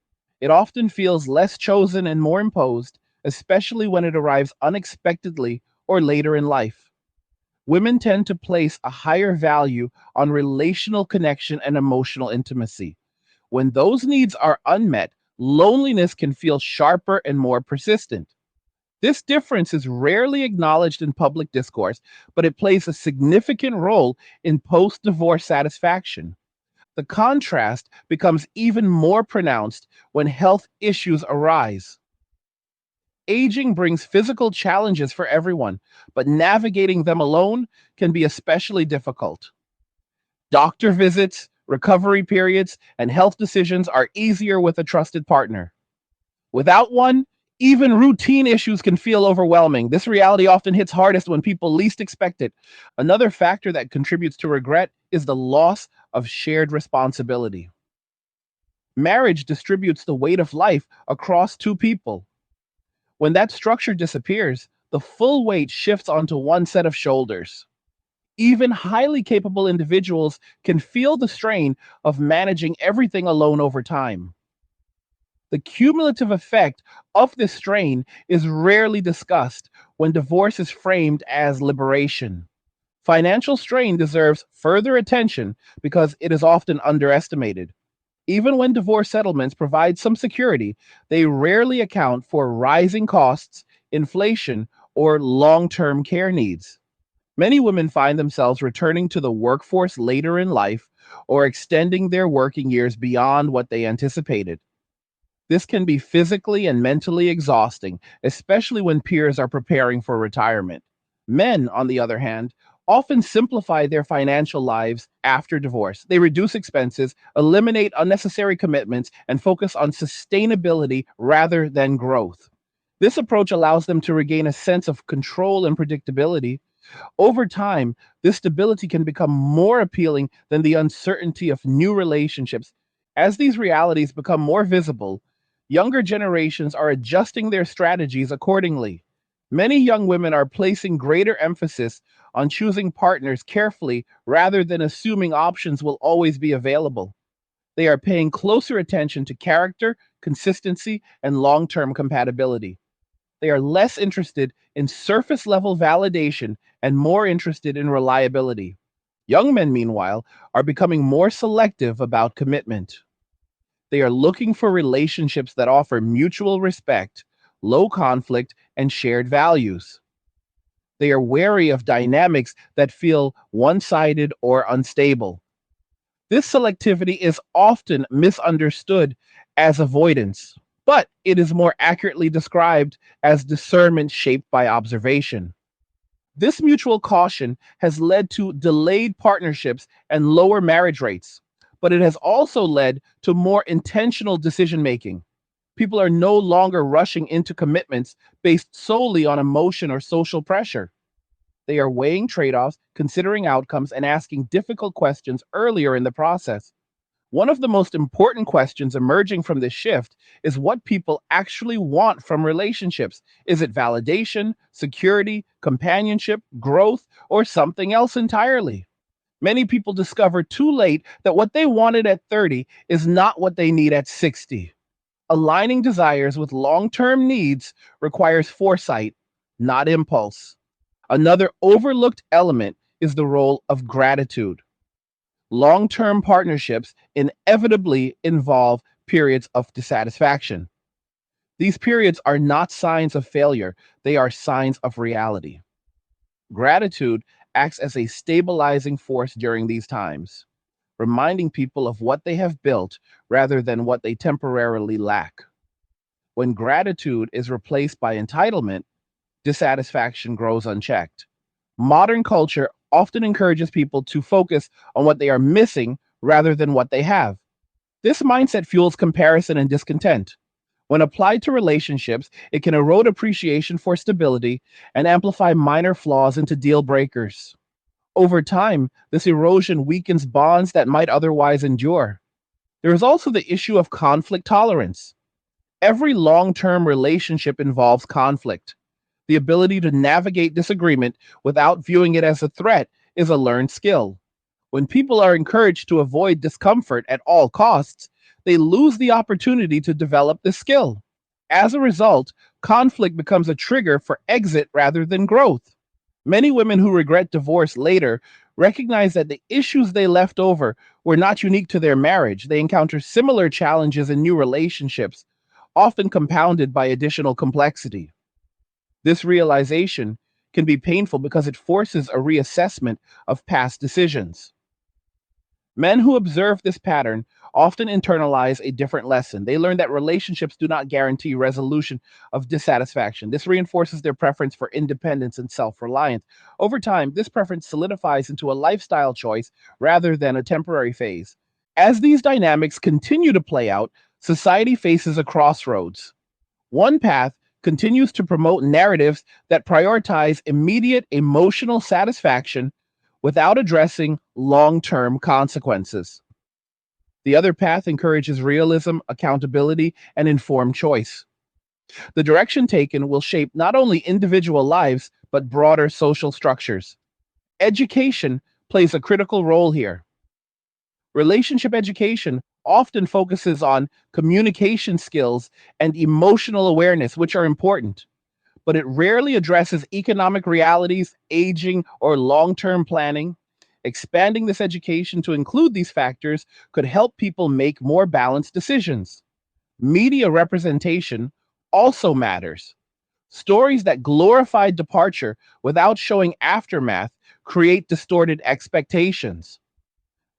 It often feels less chosen and more imposed, especially when it arrives unexpectedly or later in life. Women tend to place a higher value on relational connection and emotional intimacy. When those needs are unmet, loneliness can feel sharper and more persistent. This difference is rarely acknowledged in public discourse, but it plays a significant role in post divorce satisfaction. The contrast becomes even more pronounced when health issues arise. Aging brings physical challenges for everyone, but navigating them alone can be especially difficult. Doctor visits, recovery periods, and health decisions are easier with a trusted partner. Without one, even routine issues can feel overwhelming. This reality often hits hardest when people least expect it. Another factor that contributes to regret is the loss of shared responsibility. Marriage distributes the weight of life across two people. When that structure disappears, the full weight shifts onto one set of shoulders. Even highly capable individuals can feel the strain of managing everything alone over time. The cumulative effect of this strain is rarely discussed when divorce is framed as liberation. Financial strain deserves further attention because it is often underestimated. Even when divorce settlements provide some security, they rarely account for rising costs, inflation, or long term care needs. Many women find themselves returning to the workforce later in life or extending their working years beyond what they anticipated. This can be physically and mentally exhausting, especially when peers are preparing for retirement. Men, on the other hand, often simplify their financial lives after divorce. They reduce expenses, eliminate unnecessary commitments, and focus on sustainability rather than growth. This approach allows them to regain a sense of control and predictability. Over time, this stability can become more appealing than the uncertainty of new relationships. As these realities become more visible, younger generations are adjusting their strategies accordingly. Many young women are placing greater emphasis on choosing partners carefully rather than assuming options will always be available. They are paying closer attention to character, consistency, and long term compatibility. They are less interested in surface level validation and more interested in reliability. Young men, meanwhile, are becoming more selective about commitment. They are looking for relationships that offer mutual respect, low conflict, and shared values. They are wary of dynamics that feel one sided or unstable. This selectivity is often misunderstood as avoidance, but it is more accurately described as discernment shaped by observation. This mutual caution has led to delayed partnerships and lower marriage rates, but it has also led to more intentional decision making. People are no longer rushing into commitments based solely on emotion or social pressure. They are weighing trade offs, considering outcomes, and asking difficult questions earlier in the process. One of the most important questions emerging from this shift is what people actually want from relationships. Is it validation, security, companionship, growth, or something else entirely? Many people discover too late that what they wanted at 30 is not what they need at 60. Aligning desires with long term needs requires foresight, not impulse. Another overlooked element is the role of gratitude. Long term partnerships inevitably involve periods of dissatisfaction. These periods are not signs of failure, they are signs of reality. Gratitude acts as a stabilizing force during these times, reminding people of what they have built rather than what they temporarily lack. When gratitude is replaced by entitlement, dissatisfaction grows unchecked. Modern culture often encourages people to focus on what they are missing rather than what they have. This mindset fuels comparison and discontent. When applied to relationships, it can erode appreciation for stability and amplify minor flaws into deal breakers. Over time, this erosion weakens bonds that might otherwise endure. There is also the issue of conflict tolerance. Every long term relationship involves conflict. The ability to navigate disagreement without viewing it as a threat is a learned skill. When people are encouraged to avoid discomfort at all costs, they lose the opportunity to develop the skill. As a result, conflict becomes a trigger for exit rather than growth. Many women who regret divorce later recognize that the issues they left over were not unique to their marriage. They encounter similar challenges in new relationships, often compounded by additional complexity. This realization can be painful because it forces a reassessment of past decisions. Men who observe this pattern often internalize a different lesson. They learn that relationships do not guarantee resolution of dissatisfaction. This reinforces their preference for independence and self reliance. Over time, this preference solidifies into a lifestyle choice rather than a temporary phase. As these dynamics continue to play out, society faces a crossroads. One path continues to promote narratives that prioritize immediate emotional satisfaction without addressing long term consequences. The other path encourages realism, accountability, and informed choice. The direction taken will shape not only individual lives, but broader social structures. Education plays a critical role here. Relationship education often focuses on communication skills and emotional awareness, which are important, but it rarely addresses economic realities, aging, or long term planning. Expanding this education to include these factors could help people make more balanced decisions. Media representation also matters. Stories that glorify departure without showing aftermath create distorted expectations.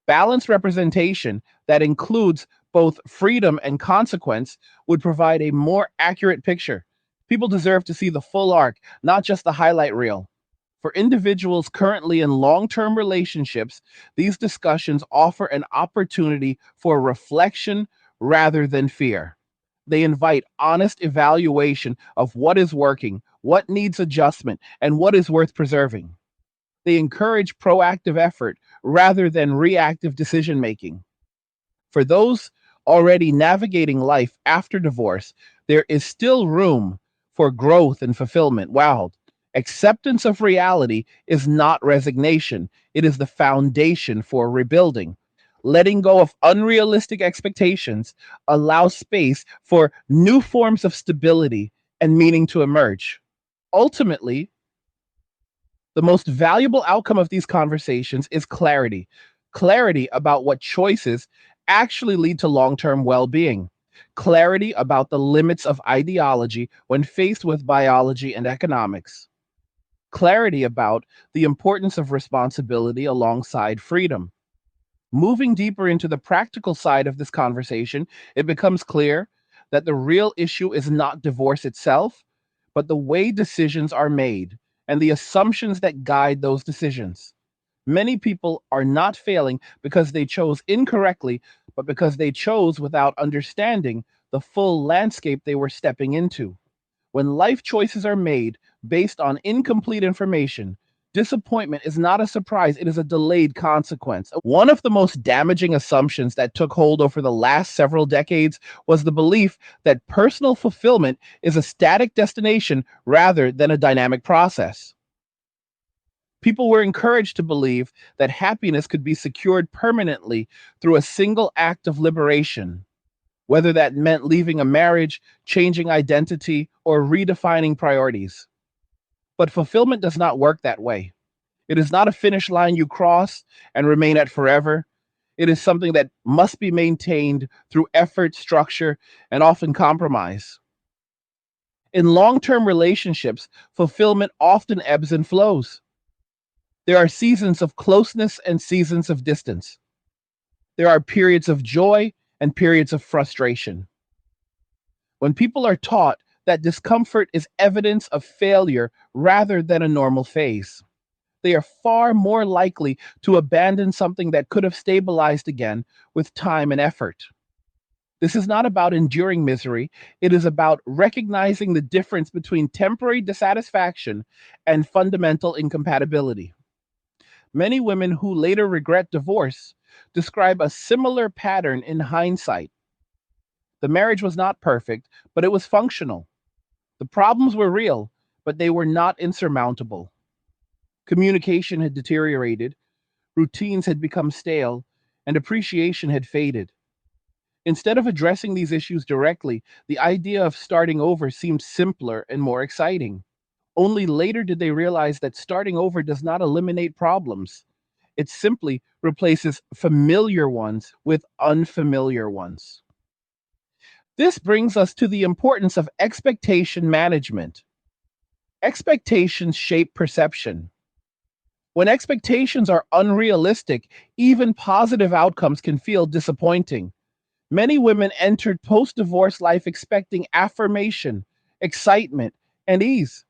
Balanced representation that includes both freedom and consequence would provide a more accurate picture. People deserve to see the full arc, not just the highlight reel. For individuals currently in long term relationships, these discussions offer an opportunity for reflection rather than fear. They invite honest evaluation of what is working, what needs adjustment, and what is worth preserving. They encourage proactive effort rather than reactive decision making. For those already navigating life after divorce, there is still room for growth and fulfillment. Wow. Acceptance of reality is not resignation, it is the foundation for rebuilding. Letting go of unrealistic expectations allows space for new forms of stability and meaning to emerge. Ultimately, the most valuable outcome of these conversations is clarity. Clarity about what choices actually lead to long term well being. Clarity about the limits of ideology when faced with biology and economics. Clarity about the importance of responsibility alongside freedom. Moving deeper into the practical side of this conversation, it becomes clear that the real issue is not divorce itself, but the way decisions are made and the assumptions that guide those decisions. Many people are not failing because they chose incorrectly, but because they chose without understanding the full landscape they were stepping into. When life choices are made based on incomplete information, disappointment is not a surprise, it is a delayed consequence. One of the most damaging assumptions that took hold over the last several decades was the belief that personal fulfillment is a static destination rather than a dynamic process. People were encouraged to believe that happiness could be secured permanently through a single act of liberation, whether that meant leaving a marriage, changing identity, or redefining priorities. But fulfillment does not work that way. It is not a finish line you cross and remain at forever. It is something that must be maintained through effort, structure, and often compromise. In long term relationships, fulfillment often ebbs and flows. There are seasons of closeness and seasons of distance. There are periods of joy and periods of frustration. When people are taught that discomfort is evidence of failure rather than a normal phase, they are far more likely to abandon something that could have stabilized again with time and effort. This is not about enduring misery, it is about recognizing the difference between temporary dissatisfaction and fundamental incompatibility. Many women who later regret divorce describe a similar pattern in hindsight. The marriage was not perfect, but it was functional. The problems were real, but they were not insurmountable. Communication had deteriorated, routines had become stale, and appreciation had faded. Instead of addressing these issues directly, the idea of starting over seemed simpler and more exciting. Only later did they realize that starting over does not eliminate problems. It simply replaces familiar ones with unfamiliar ones. This brings us to the importance of expectation management. Expectations shape perception. When expectations are unrealistic, even positive outcomes can feel disappointing. Many women entered post divorce life expecting affirmation, excitement, and ease.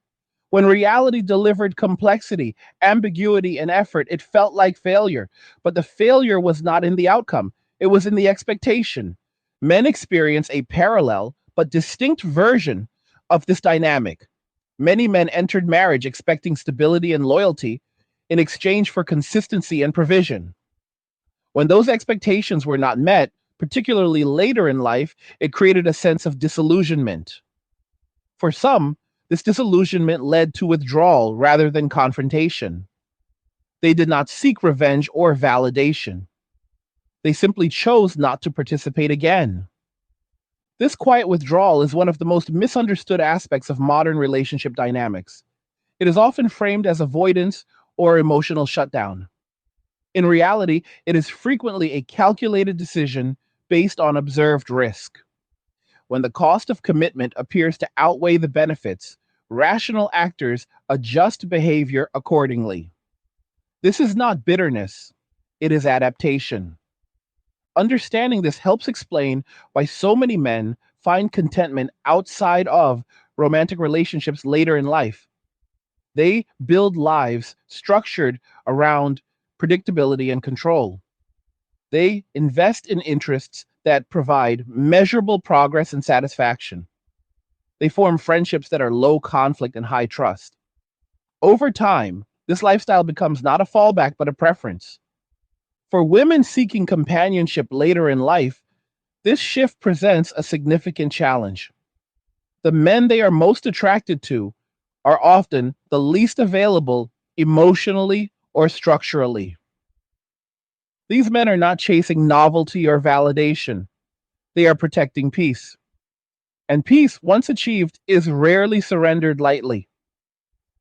When reality delivered complexity, ambiguity, and effort, it felt like failure. But the failure was not in the outcome, it was in the expectation. Men experience a parallel but distinct version of this dynamic. Many men entered marriage expecting stability and loyalty in exchange for consistency and provision. When those expectations were not met, particularly later in life, it created a sense of disillusionment. For some, this disillusionment led to withdrawal rather than confrontation. They did not seek revenge or validation. They simply chose not to participate again. This quiet withdrawal is one of the most misunderstood aspects of modern relationship dynamics. It is often framed as avoidance or emotional shutdown. In reality, it is frequently a calculated decision based on observed risk. When the cost of commitment appears to outweigh the benefits, rational actors adjust behavior accordingly. This is not bitterness, it is adaptation. Understanding this helps explain why so many men find contentment outside of romantic relationships later in life. They build lives structured around predictability and control. They invest in interests that provide measurable progress and satisfaction. They form friendships that are low conflict and high trust. Over time, this lifestyle becomes not a fallback but a preference. For women seeking companionship later in life, this shift presents a significant challenge. The men they are most attracted to are often the least available emotionally or structurally. These men are not chasing novelty or validation, they are protecting peace. And peace, once achieved, is rarely surrendered lightly.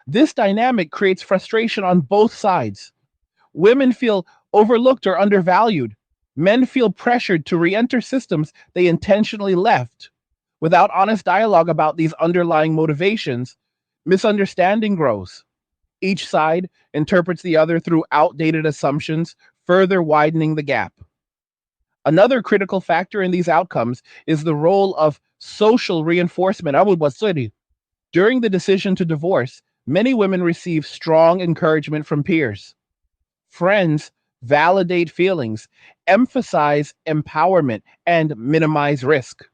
This dynamic creates frustration on both sides. Women feel overlooked or undervalued. Men feel pressured to re enter systems they intentionally left. Without honest dialogue about these underlying motivations, misunderstanding grows. Each side interprets the other through outdated assumptions, further widening the gap. Another critical factor in these outcomes is the role of social reinforcement. During the decision to divorce, many women receive strong encouragement from peers. Friends validate feelings, emphasize empowerment, and minimize risk.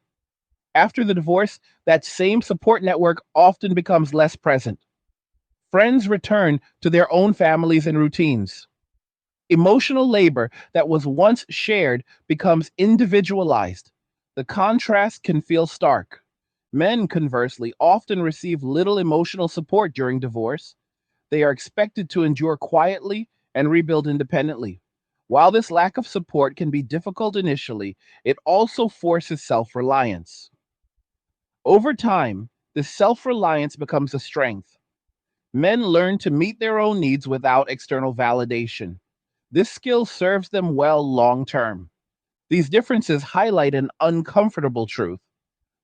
After the divorce, that same support network often becomes less present. Friends return to their own families and routines. Emotional labor that was once shared becomes individualized. The contrast can feel stark. Men, conversely, often receive little emotional support during divorce. They are expected to endure quietly and rebuild independently. While this lack of support can be difficult initially, it also forces self reliance. Over time, this self reliance becomes a strength. Men learn to meet their own needs without external validation. This skill serves them well long term. These differences highlight an uncomfortable truth.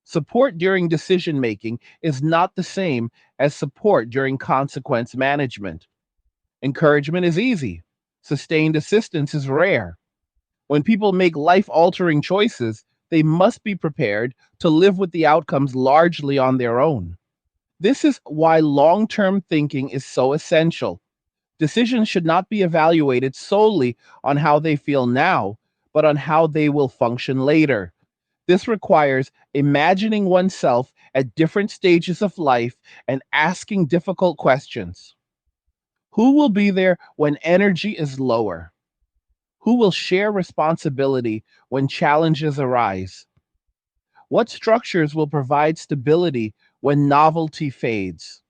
Support during decision making is not the same as support during consequence management. Encouragement is easy, sustained assistance is rare. When people make life altering choices, they must be prepared to live with the outcomes largely on their own. This is why long term thinking is so essential. Decisions should not be evaluated solely on how they feel now, but on how they will function later. This requires imagining oneself at different stages of life and asking difficult questions. Who will be there when energy is lower? Who will share responsibility when challenges arise? What structures will provide stability when novelty fades?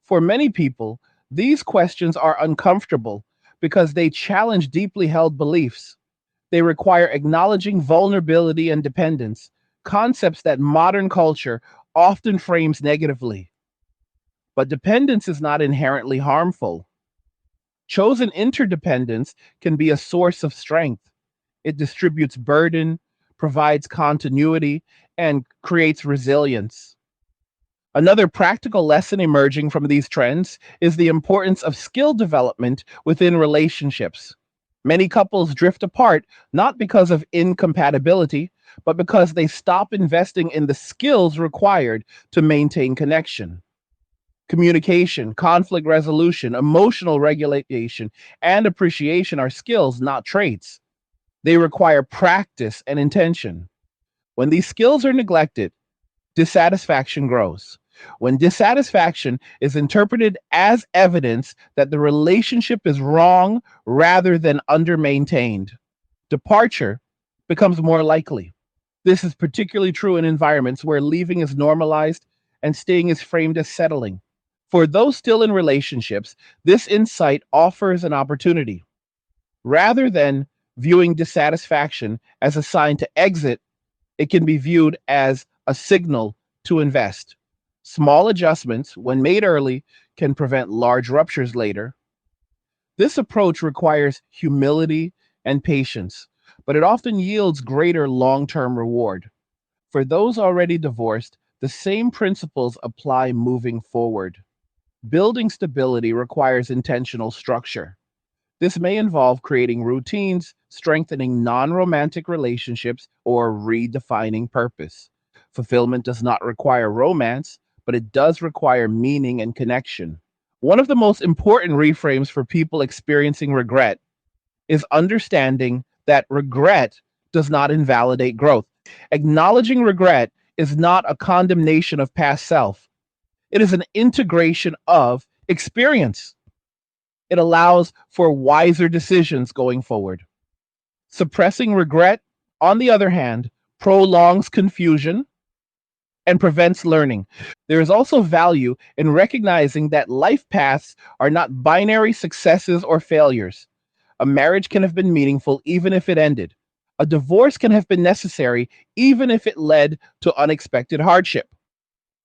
For many people, these questions are uncomfortable because they challenge deeply held beliefs. They require acknowledging vulnerability and dependence, concepts that modern culture often frames negatively. But dependence is not inherently harmful. Chosen interdependence can be a source of strength. It distributes burden, provides continuity, and creates resilience. Another practical lesson emerging from these trends is the importance of skill development within relationships. Many couples drift apart not because of incompatibility, but because they stop investing in the skills required to maintain connection. Communication, conflict resolution, emotional regulation, and appreciation are skills, not traits. They require practice and intention. When these skills are neglected, dissatisfaction grows. When dissatisfaction is interpreted as evidence that the relationship is wrong rather than under-maintained, departure becomes more likely. This is particularly true in environments where leaving is normalized and staying is framed as settling. For those still in relationships, this insight offers an opportunity. Rather than viewing dissatisfaction as a sign to exit, it can be viewed as a signal to invest. Small adjustments, when made early, can prevent large ruptures later. This approach requires humility and patience, but it often yields greater long term reward. For those already divorced, the same principles apply moving forward. Building stability requires intentional structure. This may involve creating routines, strengthening non romantic relationships, or redefining purpose. Fulfillment does not require romance, but it does require meaning and connection. One of the most important reframes for people experiencing regret is understanding that regret does not invalidate growth. Acknowledging regret is not a condemnation of past self, it is an integration of experience. It allows for wiser decisions going forward. Suppressing regret, on the other hand, prolongs confusion and prevents learning. There is also value in recognizing that life paths are not binary successes or failures. A marriage can have been meaningful even if it ended. A divorce can have been necessary even if it led to unexpected hardship.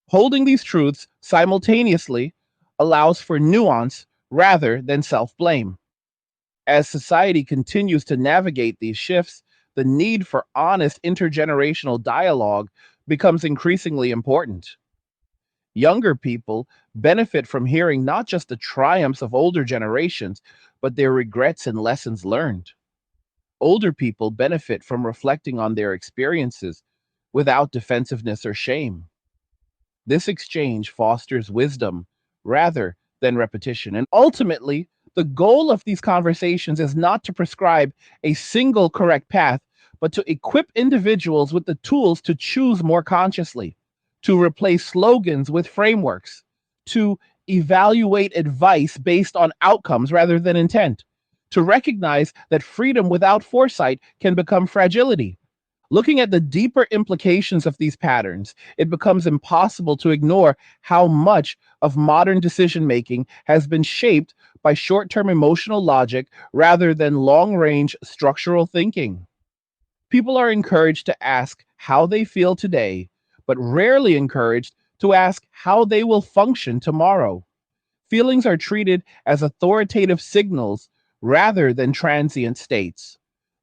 Holding these truths simultaneously allows for nuance rather than self blame. As society continues to navigate these shifts, the need for honest intergenerational dialogue becomes increasingly important. Younger people benefit from hearing not just the triumphs of older generations, but their regrets and lessons learned. Older people benefit from reflecting on their experiences without defensiveness or shame. This exchange fosters wisdom rather than repetition. And ultimately, the goal of these conversations is not to prescribe a single correct path, but to equip individuals with the tools to choose more consciously, to replace slogans with frameworks, to evaluate advice based on outcomes rather than intent, to recognize that freedom without foresight can become fragility. Looking at the deeper implications of these patterns, it becomes impossible to ignore how much of modern decision making has been shaped by short term emotional logic rather than long range structural thinking. People are encouraged to ask how they feel today, but rarely encouraged to ask how they will function tomorrow. Feelings are treated as authoritative signals rather than transient states.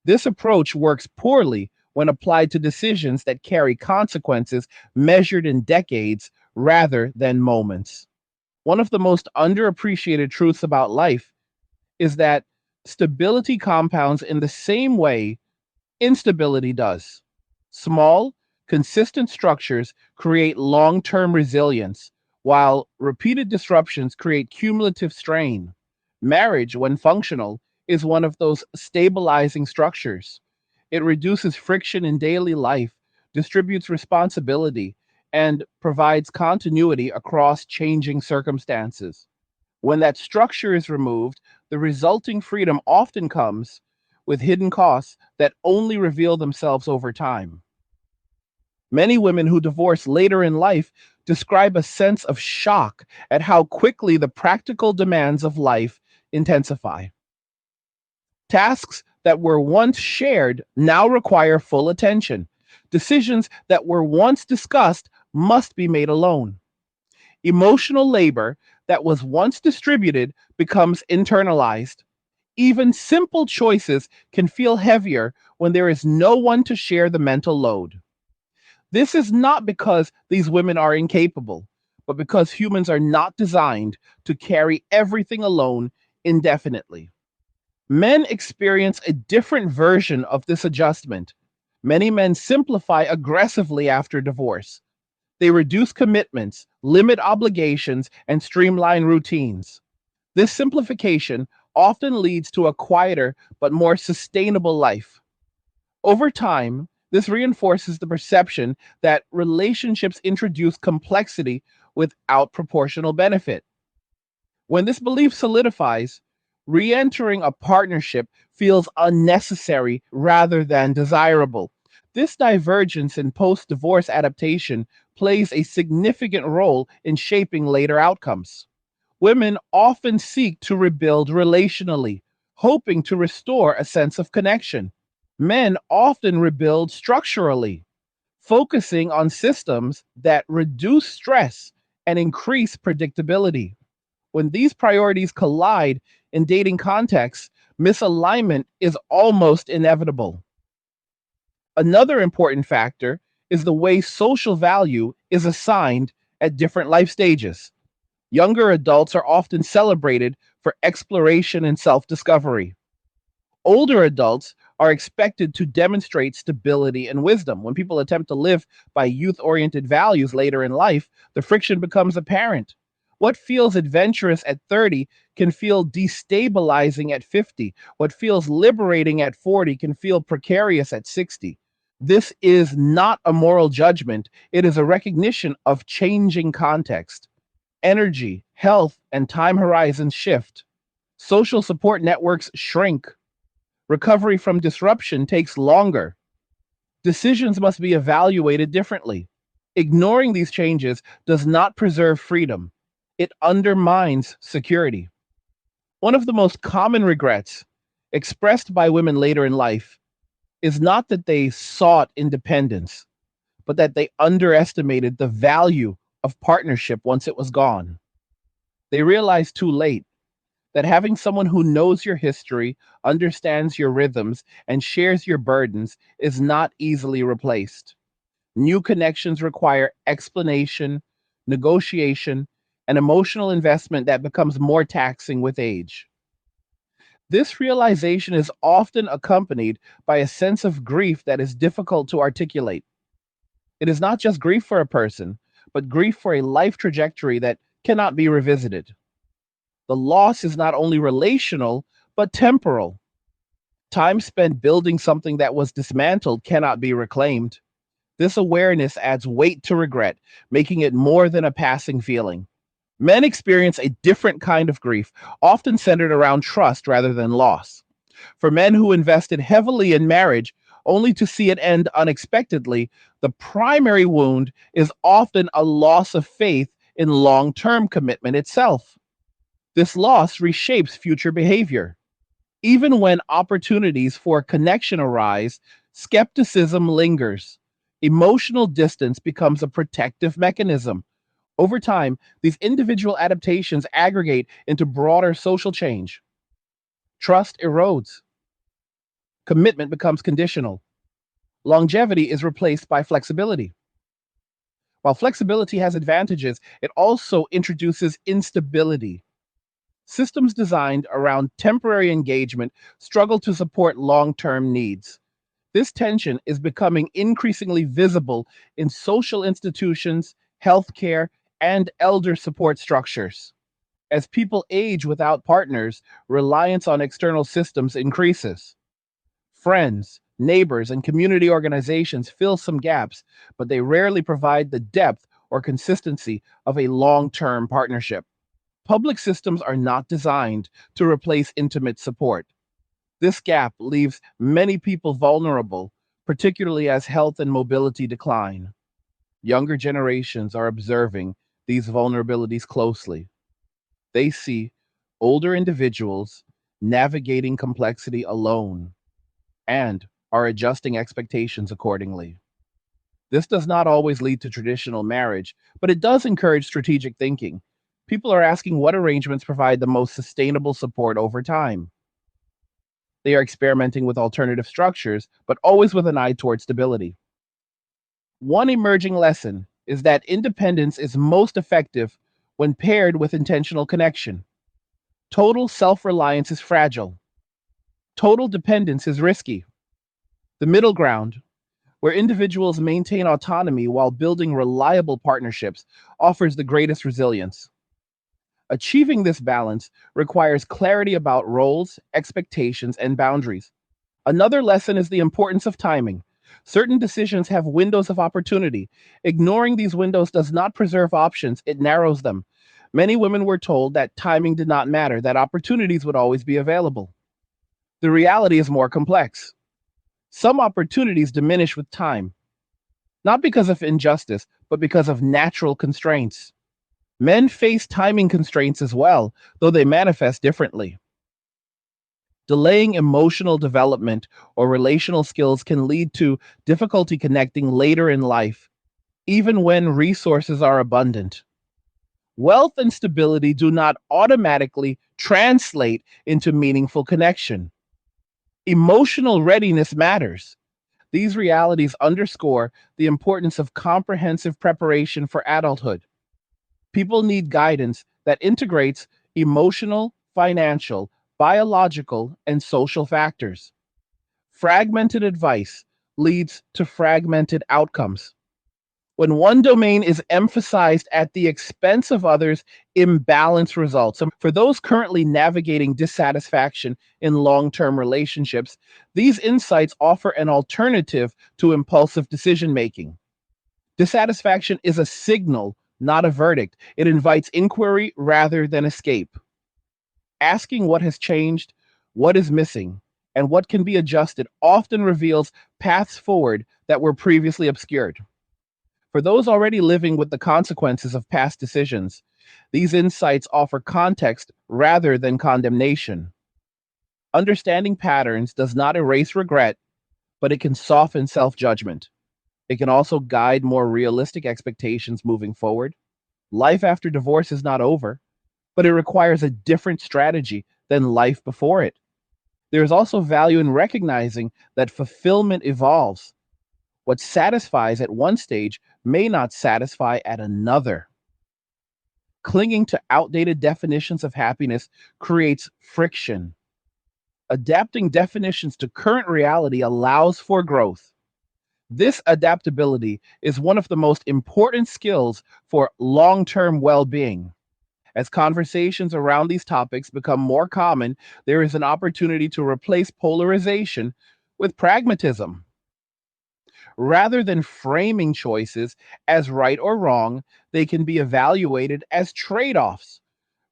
This approach works poorly when applied to decisions that carry consequences measured in decades rather than moments. One of the most underappreciated truths about life is that stability compounds in the same way instability does. Small, consistent structures create long term resilience, while repeated disruptions create cumulative strain. Marriage, when functional, is one of those stabilizing structures. It reduces friction in daily life, distributes responsibility, and provides continuity across changing circumstances. When that structure is removed, the resulting freedom often comes with hidden costs that only reveal themselves over time. Many women who divorce later in life describe a sense of shock at how quickly the practical demands of life intensify. Tasks that were once shared now require full attention. Decisions that were once discussed must be made alone. Emotional labor that was once distributed becomes internalized. Even simple choices can feel heavier when there is no one to share the mental load. This is not because these women are incapable, but because humans are not designed to carry everything alone indefinitely. Men experience a different version of this adjustment. Many men simplify aggressively after divorce. They reduce commitments, limit obligations, and streamline routines. This simplification often leads to a quieter but more sustainable life. Over time, this reinforces the perception that relationships introduce complexity without proportional benefit. When this belief solidifies, re entering a partnership feels unnecessary rather than desirable. This divergence in post divorce adaptation plays a significant role in shaping later outcomes. Women often seek to rebuild relationally, hoping to restore a sense of connection. Men often rebuild structurally, focusing on systems that reduce stress and increase predictability. When these priorities collide in dating contexts, misalignment is almost inevitable. Another important factor is the way social value is assigned at different life stages. Younger adults are often celebrated for exploration and self discovery. Older adults are expected to demonstrate stability and wisdom. When people attempt to live by youth oriented values later in life, the friction becomes apparent. What feels adventurous at 30 can feel destabilizing at 50. What feels liberating at 40 can feel precarious at 60. This is not a moral judgment, it is a recognition of changing context. Energy, health, and time horizons shift. Social support networks shrink. Recovery from disruption takes longer. Decisions must be evaluated differently. Ignoring these changes does not preserve freedom, it undermines security. One of the most common regrets expressed by women later in life is not that they sought independence, but that they underestimated the value of partnership once it was gone. They realized too late that having someone who knows your history, understands your rhythms, and shares your burdens is not easily replaced. New connections require explanation, negotiation, and emotional investment that becomes more taxing with age. This realization is often accompanied by a sense of grief that is difficult to articulate. It is not just grief for a person, but grief for a life trajectory that cannot be revisited. The loss is not only relational, but temporal. Time spent building something that was dismantled cannot be reclaimed. This awareness adds weight to regret, making it more than a passing feeling. Men experience a different kind of grief, often centered around trust rather than loss. For men who invested heavily in marriage only to see it end unexpectedly, the primary wound is often a loss of faith in long term commitment itself. This loss reshapes future behavior. Even when opportunities for connection arise, skepticism lingers. Emotional distance becomes a protective mechanism. Over time, these individual adaptations aggregate into broader social change. Trust erodes. Commitment becomes conditional. Longevity is replaced by flexibility. While flexibility has advantages, it also introduces instability. Systems designed around temporary engagement struggle to support long term needs. This tension is becoming increasingly visible in social institutions, healthcare, and elder support structures. As people age without partners, reliance on external systems increases. Friends, neighbors, and community organizations fill some gaps, but they rarely provide the depth or consistency of a long term partnership. Public systems are not designed to replace intimate support. This gap leaves many people vulnerable, particularly as health and mobility decline. Younger generations are observing these vulnerabilities closely. They see older individuals navigating complexity alone and are adjusting expectations accordingly. This does not always lead to traditional marriage, but it does encourage strategic thinking. People are asking what arrangements provide the most sustainable support over time. They are experimenting with alternative structures, but always with an eye toward stability. One emerging lesson is that independence is most effective when paired with intentional connection. Total self reliance is fragile. Total dependence is risky. The middle ground, where individuals maintain autonomy while building reliable partnerships, offers the greatest resilience. Achieving this balance requires clarity about roles, expectations, and boundaries. Another lesson is the importance of timing. Certain decisions have windows of opportunity. Ignoring these windows does not preserve options, it narrows them. Many women were told that timing did not matter, that opportunities would always be available. The reality is more complex. Some opportunities diminish with time, not because of injustice, but because of natural constraints. Men face timing constraints as well, though they manifest differently. Delaying emotional development or relational skills can lead to difficulty connecting later in life, even when resources are abundant. Wealth and stability do not automatically translate into meaningful connection. Emotional readiness matters. These realities underscore the importance of comprehensive preparation for adulthood. People need guidance that integrates emotional, financial, biological, and social factors. Fragmented advice leads to fragmented outcomes. When one domain is emphasized at the expense of others, imbalance results. And for those currently navigating dissatisfaction in long term relationships, these insights offer an alternative to impulsive decision making. Dissatisfaction is a signal, not a verdict. It invites inquiry rather than escape. Asking what has changed, what is missing, and what can be adjusted often reveals paths forward that were previously obscured. For those already living with the consequences of past decisions, these insights offer context rather than condemnation. Understanding patterns does not erase regret, but it can soften self judgment. It can also guide more realistic expectations moving forward. Life after divorce is not over, but it requires a different strategy than life before it. There is also value in recognizing that fulfillment evolves. What satisfies at one stage may not satisfy at another. Clinging to outdated definitions of happiness creates friction. Adapting definitions to current reality allows for growth. This adaptability is one of the most important skills for long term well being. As conversations around these topics become more common, there is an opportunity to replace polarization with pragmatism. Rather than framing choices as right or wrong, they can be evaluated as trade offs.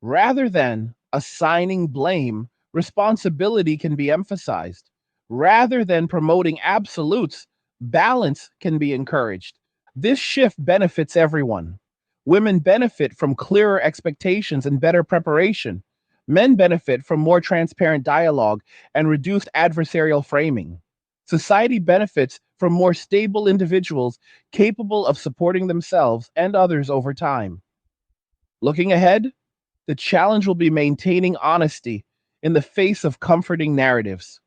Rather than assigning blame, responsibility can be emphasized. Rather than promoting absolutes, balance can be encouraged. This shift benefits everyone. Women benefit from clearer expectations and better preparation. Men benefit from more transparent dialogue and reduced adversarial framing. Society benefits from more stable individuals capable of supporting themselves and others over time. Looking ahead, the challenge will be maintaining honesty in the face of comforting narratives.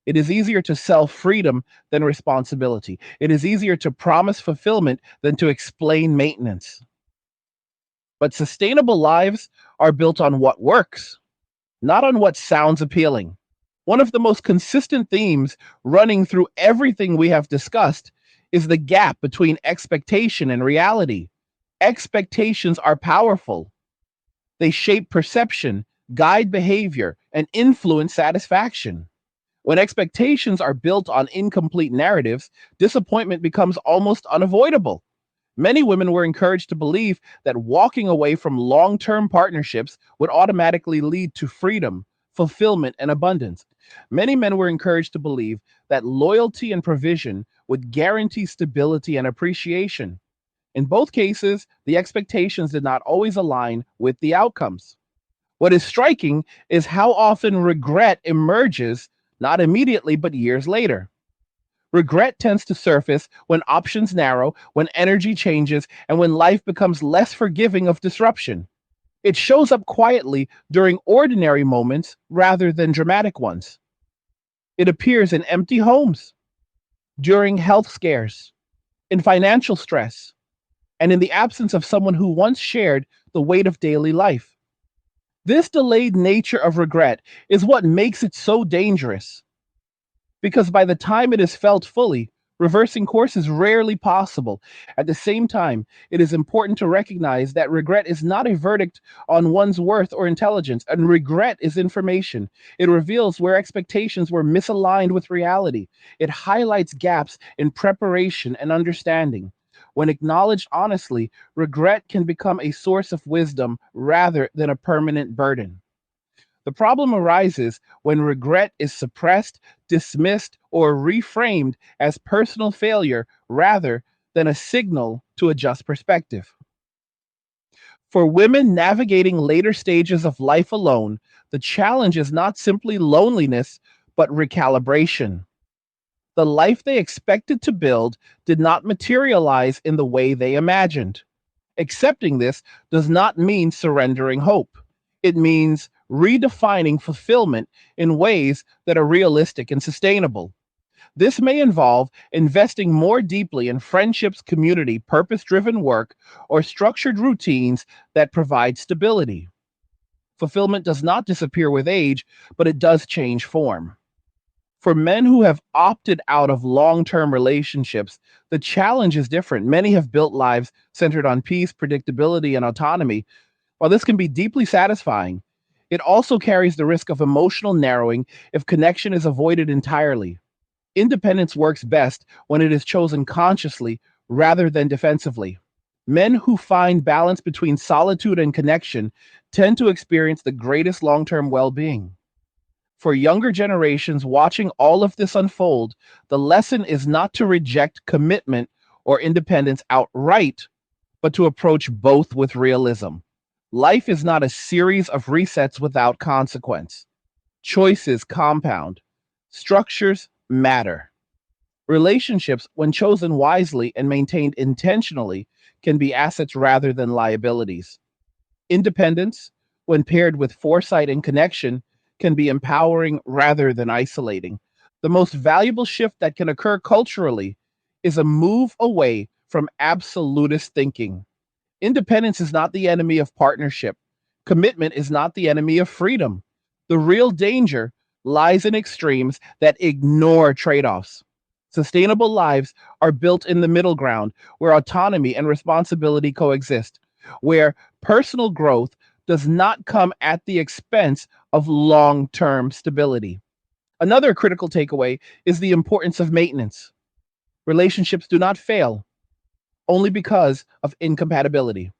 It is easier to sell freedom than responsibility. It is easier to promise fulfillment than to explain maintenance. But sustainable lives are built on what works, not on what sounds appealing. One of the most consistent themes running through everything we have discussed is the gap between expectation and reality. Expectations are powerful. They shape perception, guide behavior, and influence satisfaction. When expectations are built on incomplete narratives, disappointment becomes almost unavoidable. Many women were encouraged to believe that walking away from long term partnerships would automatically lead to freedom, fulfillment, and abundance. Many men were encouraged to believe that loyalty and provision would guarantee stability and appreciation. In both cases, the expectations did not always align with the outcomes. What is striking is how often regret emerges, not immediately, but years later. Regret tends to surface when options narrow, when energy changes, and when life becomes less forgiving of disruption. It shows up quietly during ordinary moments rather than dramatic ones. It appears in empty homes, during health scares, in financial stress, and in the absence of someone who once shared the weight of daily life. This delayed nature of regret is what makes it so dangerous, because by the time it is felt fully, reversing course is rarely possible. At the same time, it is important to recognize that regret is not a verdict on one's worth or intelligence, and regret is information. It reveals where expectations were misaligned with reality. It highlights gaps in preparation and understanding. When acknowledged honestly, regret can become a source of wisdom rather than a permanent burden. The problem arises when regret is suppressed, dismissed, or reframed as personal failure rather than a signal to adjust perspective. For women navigating later stages of life alone, the challenge is not simply loneliness, but recalibration. The life they expected to build did not materialize in the way they imagined. Accepting this does not mean surrendering hope. It means redefining fulfillment in ways that are realistic and sustainable. This may involve investing more deeply in friendships, community, purpose driven work, or structured routines that provide stability. Fulfillment does not disappear with age, but it does change form. For men who have opted out of long term relationships, the challenge is different. Many have built lives centered on peace, predictability, and autonomy. While this can be deeply satisfying, it also carries the risk of emotional narrowing if connection is avoided entirely. Independence works best when it is chosen consciously rather than defensively. Men who find balance between solitude and connection tend to experience the greatest long term well being. For younger generations watching all of this unfold, the lesson is not to reject commitment or independence outright, but to approach both with realism. Life is not a series of resets without consequence. Choices compound, structures matter. Relationships, when chosen wisely and maintained intentionally, can be assets rather than liabilities. Independence, when paired with foresight and connection, can be empowering rather than isolating. The most valuable shift that can occur culturally is a move away from absolutist thinking. Independence is not the enemy of partnership. Commitment is not the enemy of freedom. The real danger lies in extremes that ignore trade offs. Sustainable lives are built in the middle ground where autonomy and responsibility coexist, where personal growth does not come at the expense of long term stability. Another critical takeaway is the importance of maintenance. Relationships do not fail only because of incompatibility.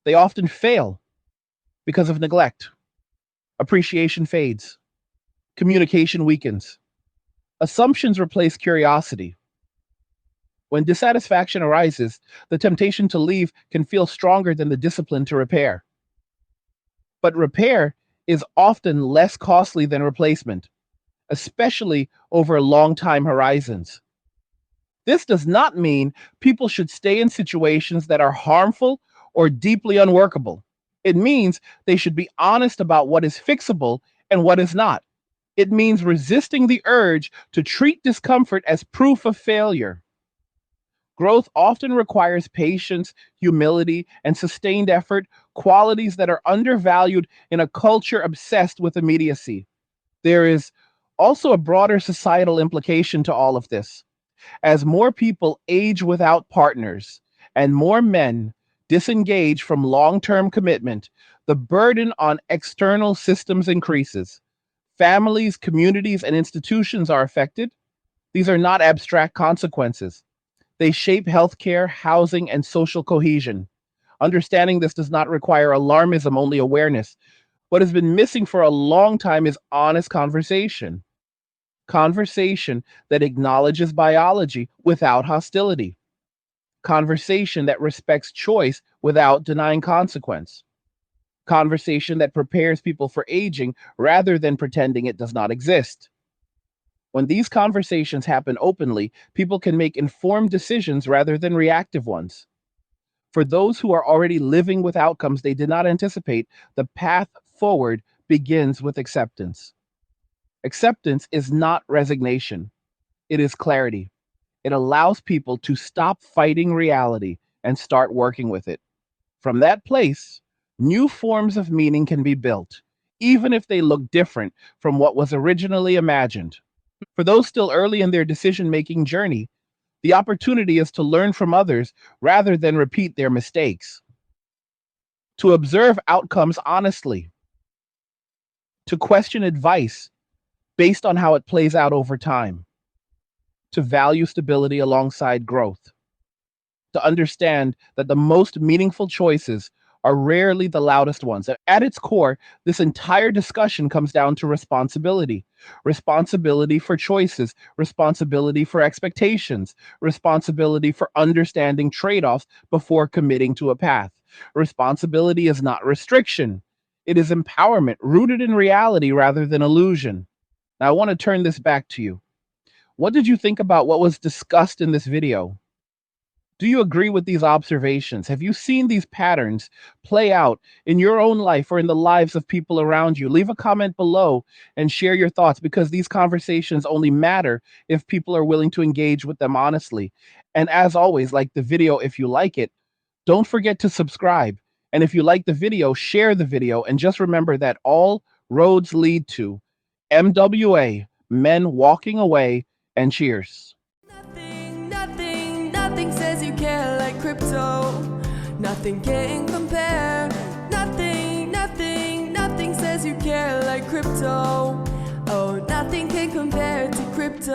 They often fail because of neglect. Appreciation fades. Communication weakens. Assumptions replace curiosity. When dissatisfaction arises, the temptation to leave can feel stronger than the discipline to repair. But repair is often less costly than replacement, especially over long time horizons. This does not mean people should stay in situations that are harmful or deeply unworkable. It means they should be honest about what is fixable and what is not. It means resisting the urge to treat discomfort as proof of failure. Growth often requires patience, humility, and sustained effort, qualities that are undervalued in a culture obsessed with immediacy. There is also a broader societal implication to all of this. As more people age without partners and more men disengage from long term commitment, the burden on external systems increases. Families, communities, and institutions are affected. These are not abstract consequences. They shape healthcare, housing, and social cohesion. Understanding this does not require alarmism, only awareness. What has been missing for a long time is honest conversation. Conversation that acknowledges biology without hostility. Conversation that respects choice without denying consequence. Conversation that prepares people for aging rather than pretending it does not exist. When these conversations happen openly, people can make informed decisions rather than reactive ones. For those who are already living with outcomes they did not anticipate, the path forward begins with acceptance. Acceptance is not resignation, it is clarity. It allows people to stop fighting reality and start working with it. From that place, new forms of meaning can be built, even if they look different from what was originally imagined. For those still early in their decision making journey, the opportunity is to learn from others rather than repeat their mistakes, to observe outcomes honestly, to question advice based on how it plays out over time, to value stability alongside growth, to understand that the most meaningful choices are rarely the loudest ones. At its core, this entire discussion comes down to responsibility: responsibility for choices, responsibility for expectations, responsibility for understanding trade offs before committing to a path. Responsibility is not restriction, it is empowerment rooted in reality rather than illusion. Now, I want to turn this back to you. What did you think about what was discussed in this video? Do you agree with these observations? Have you seen these patterns play out in your own life or in the lives of people around you? Leave a comment below and share your thoughts, because these conversations only matter if people are willing to engage with them honestly. And as always, like the video if you like it. Don't forget to subscribe. And if you like the video, share the video. And just remember that all roads lead to MWA, men walking away, and cheers. Nothing says you care like crypto. Nothing can compare. Nothing says you care like crypto. Oh, nothing can compare to crypto.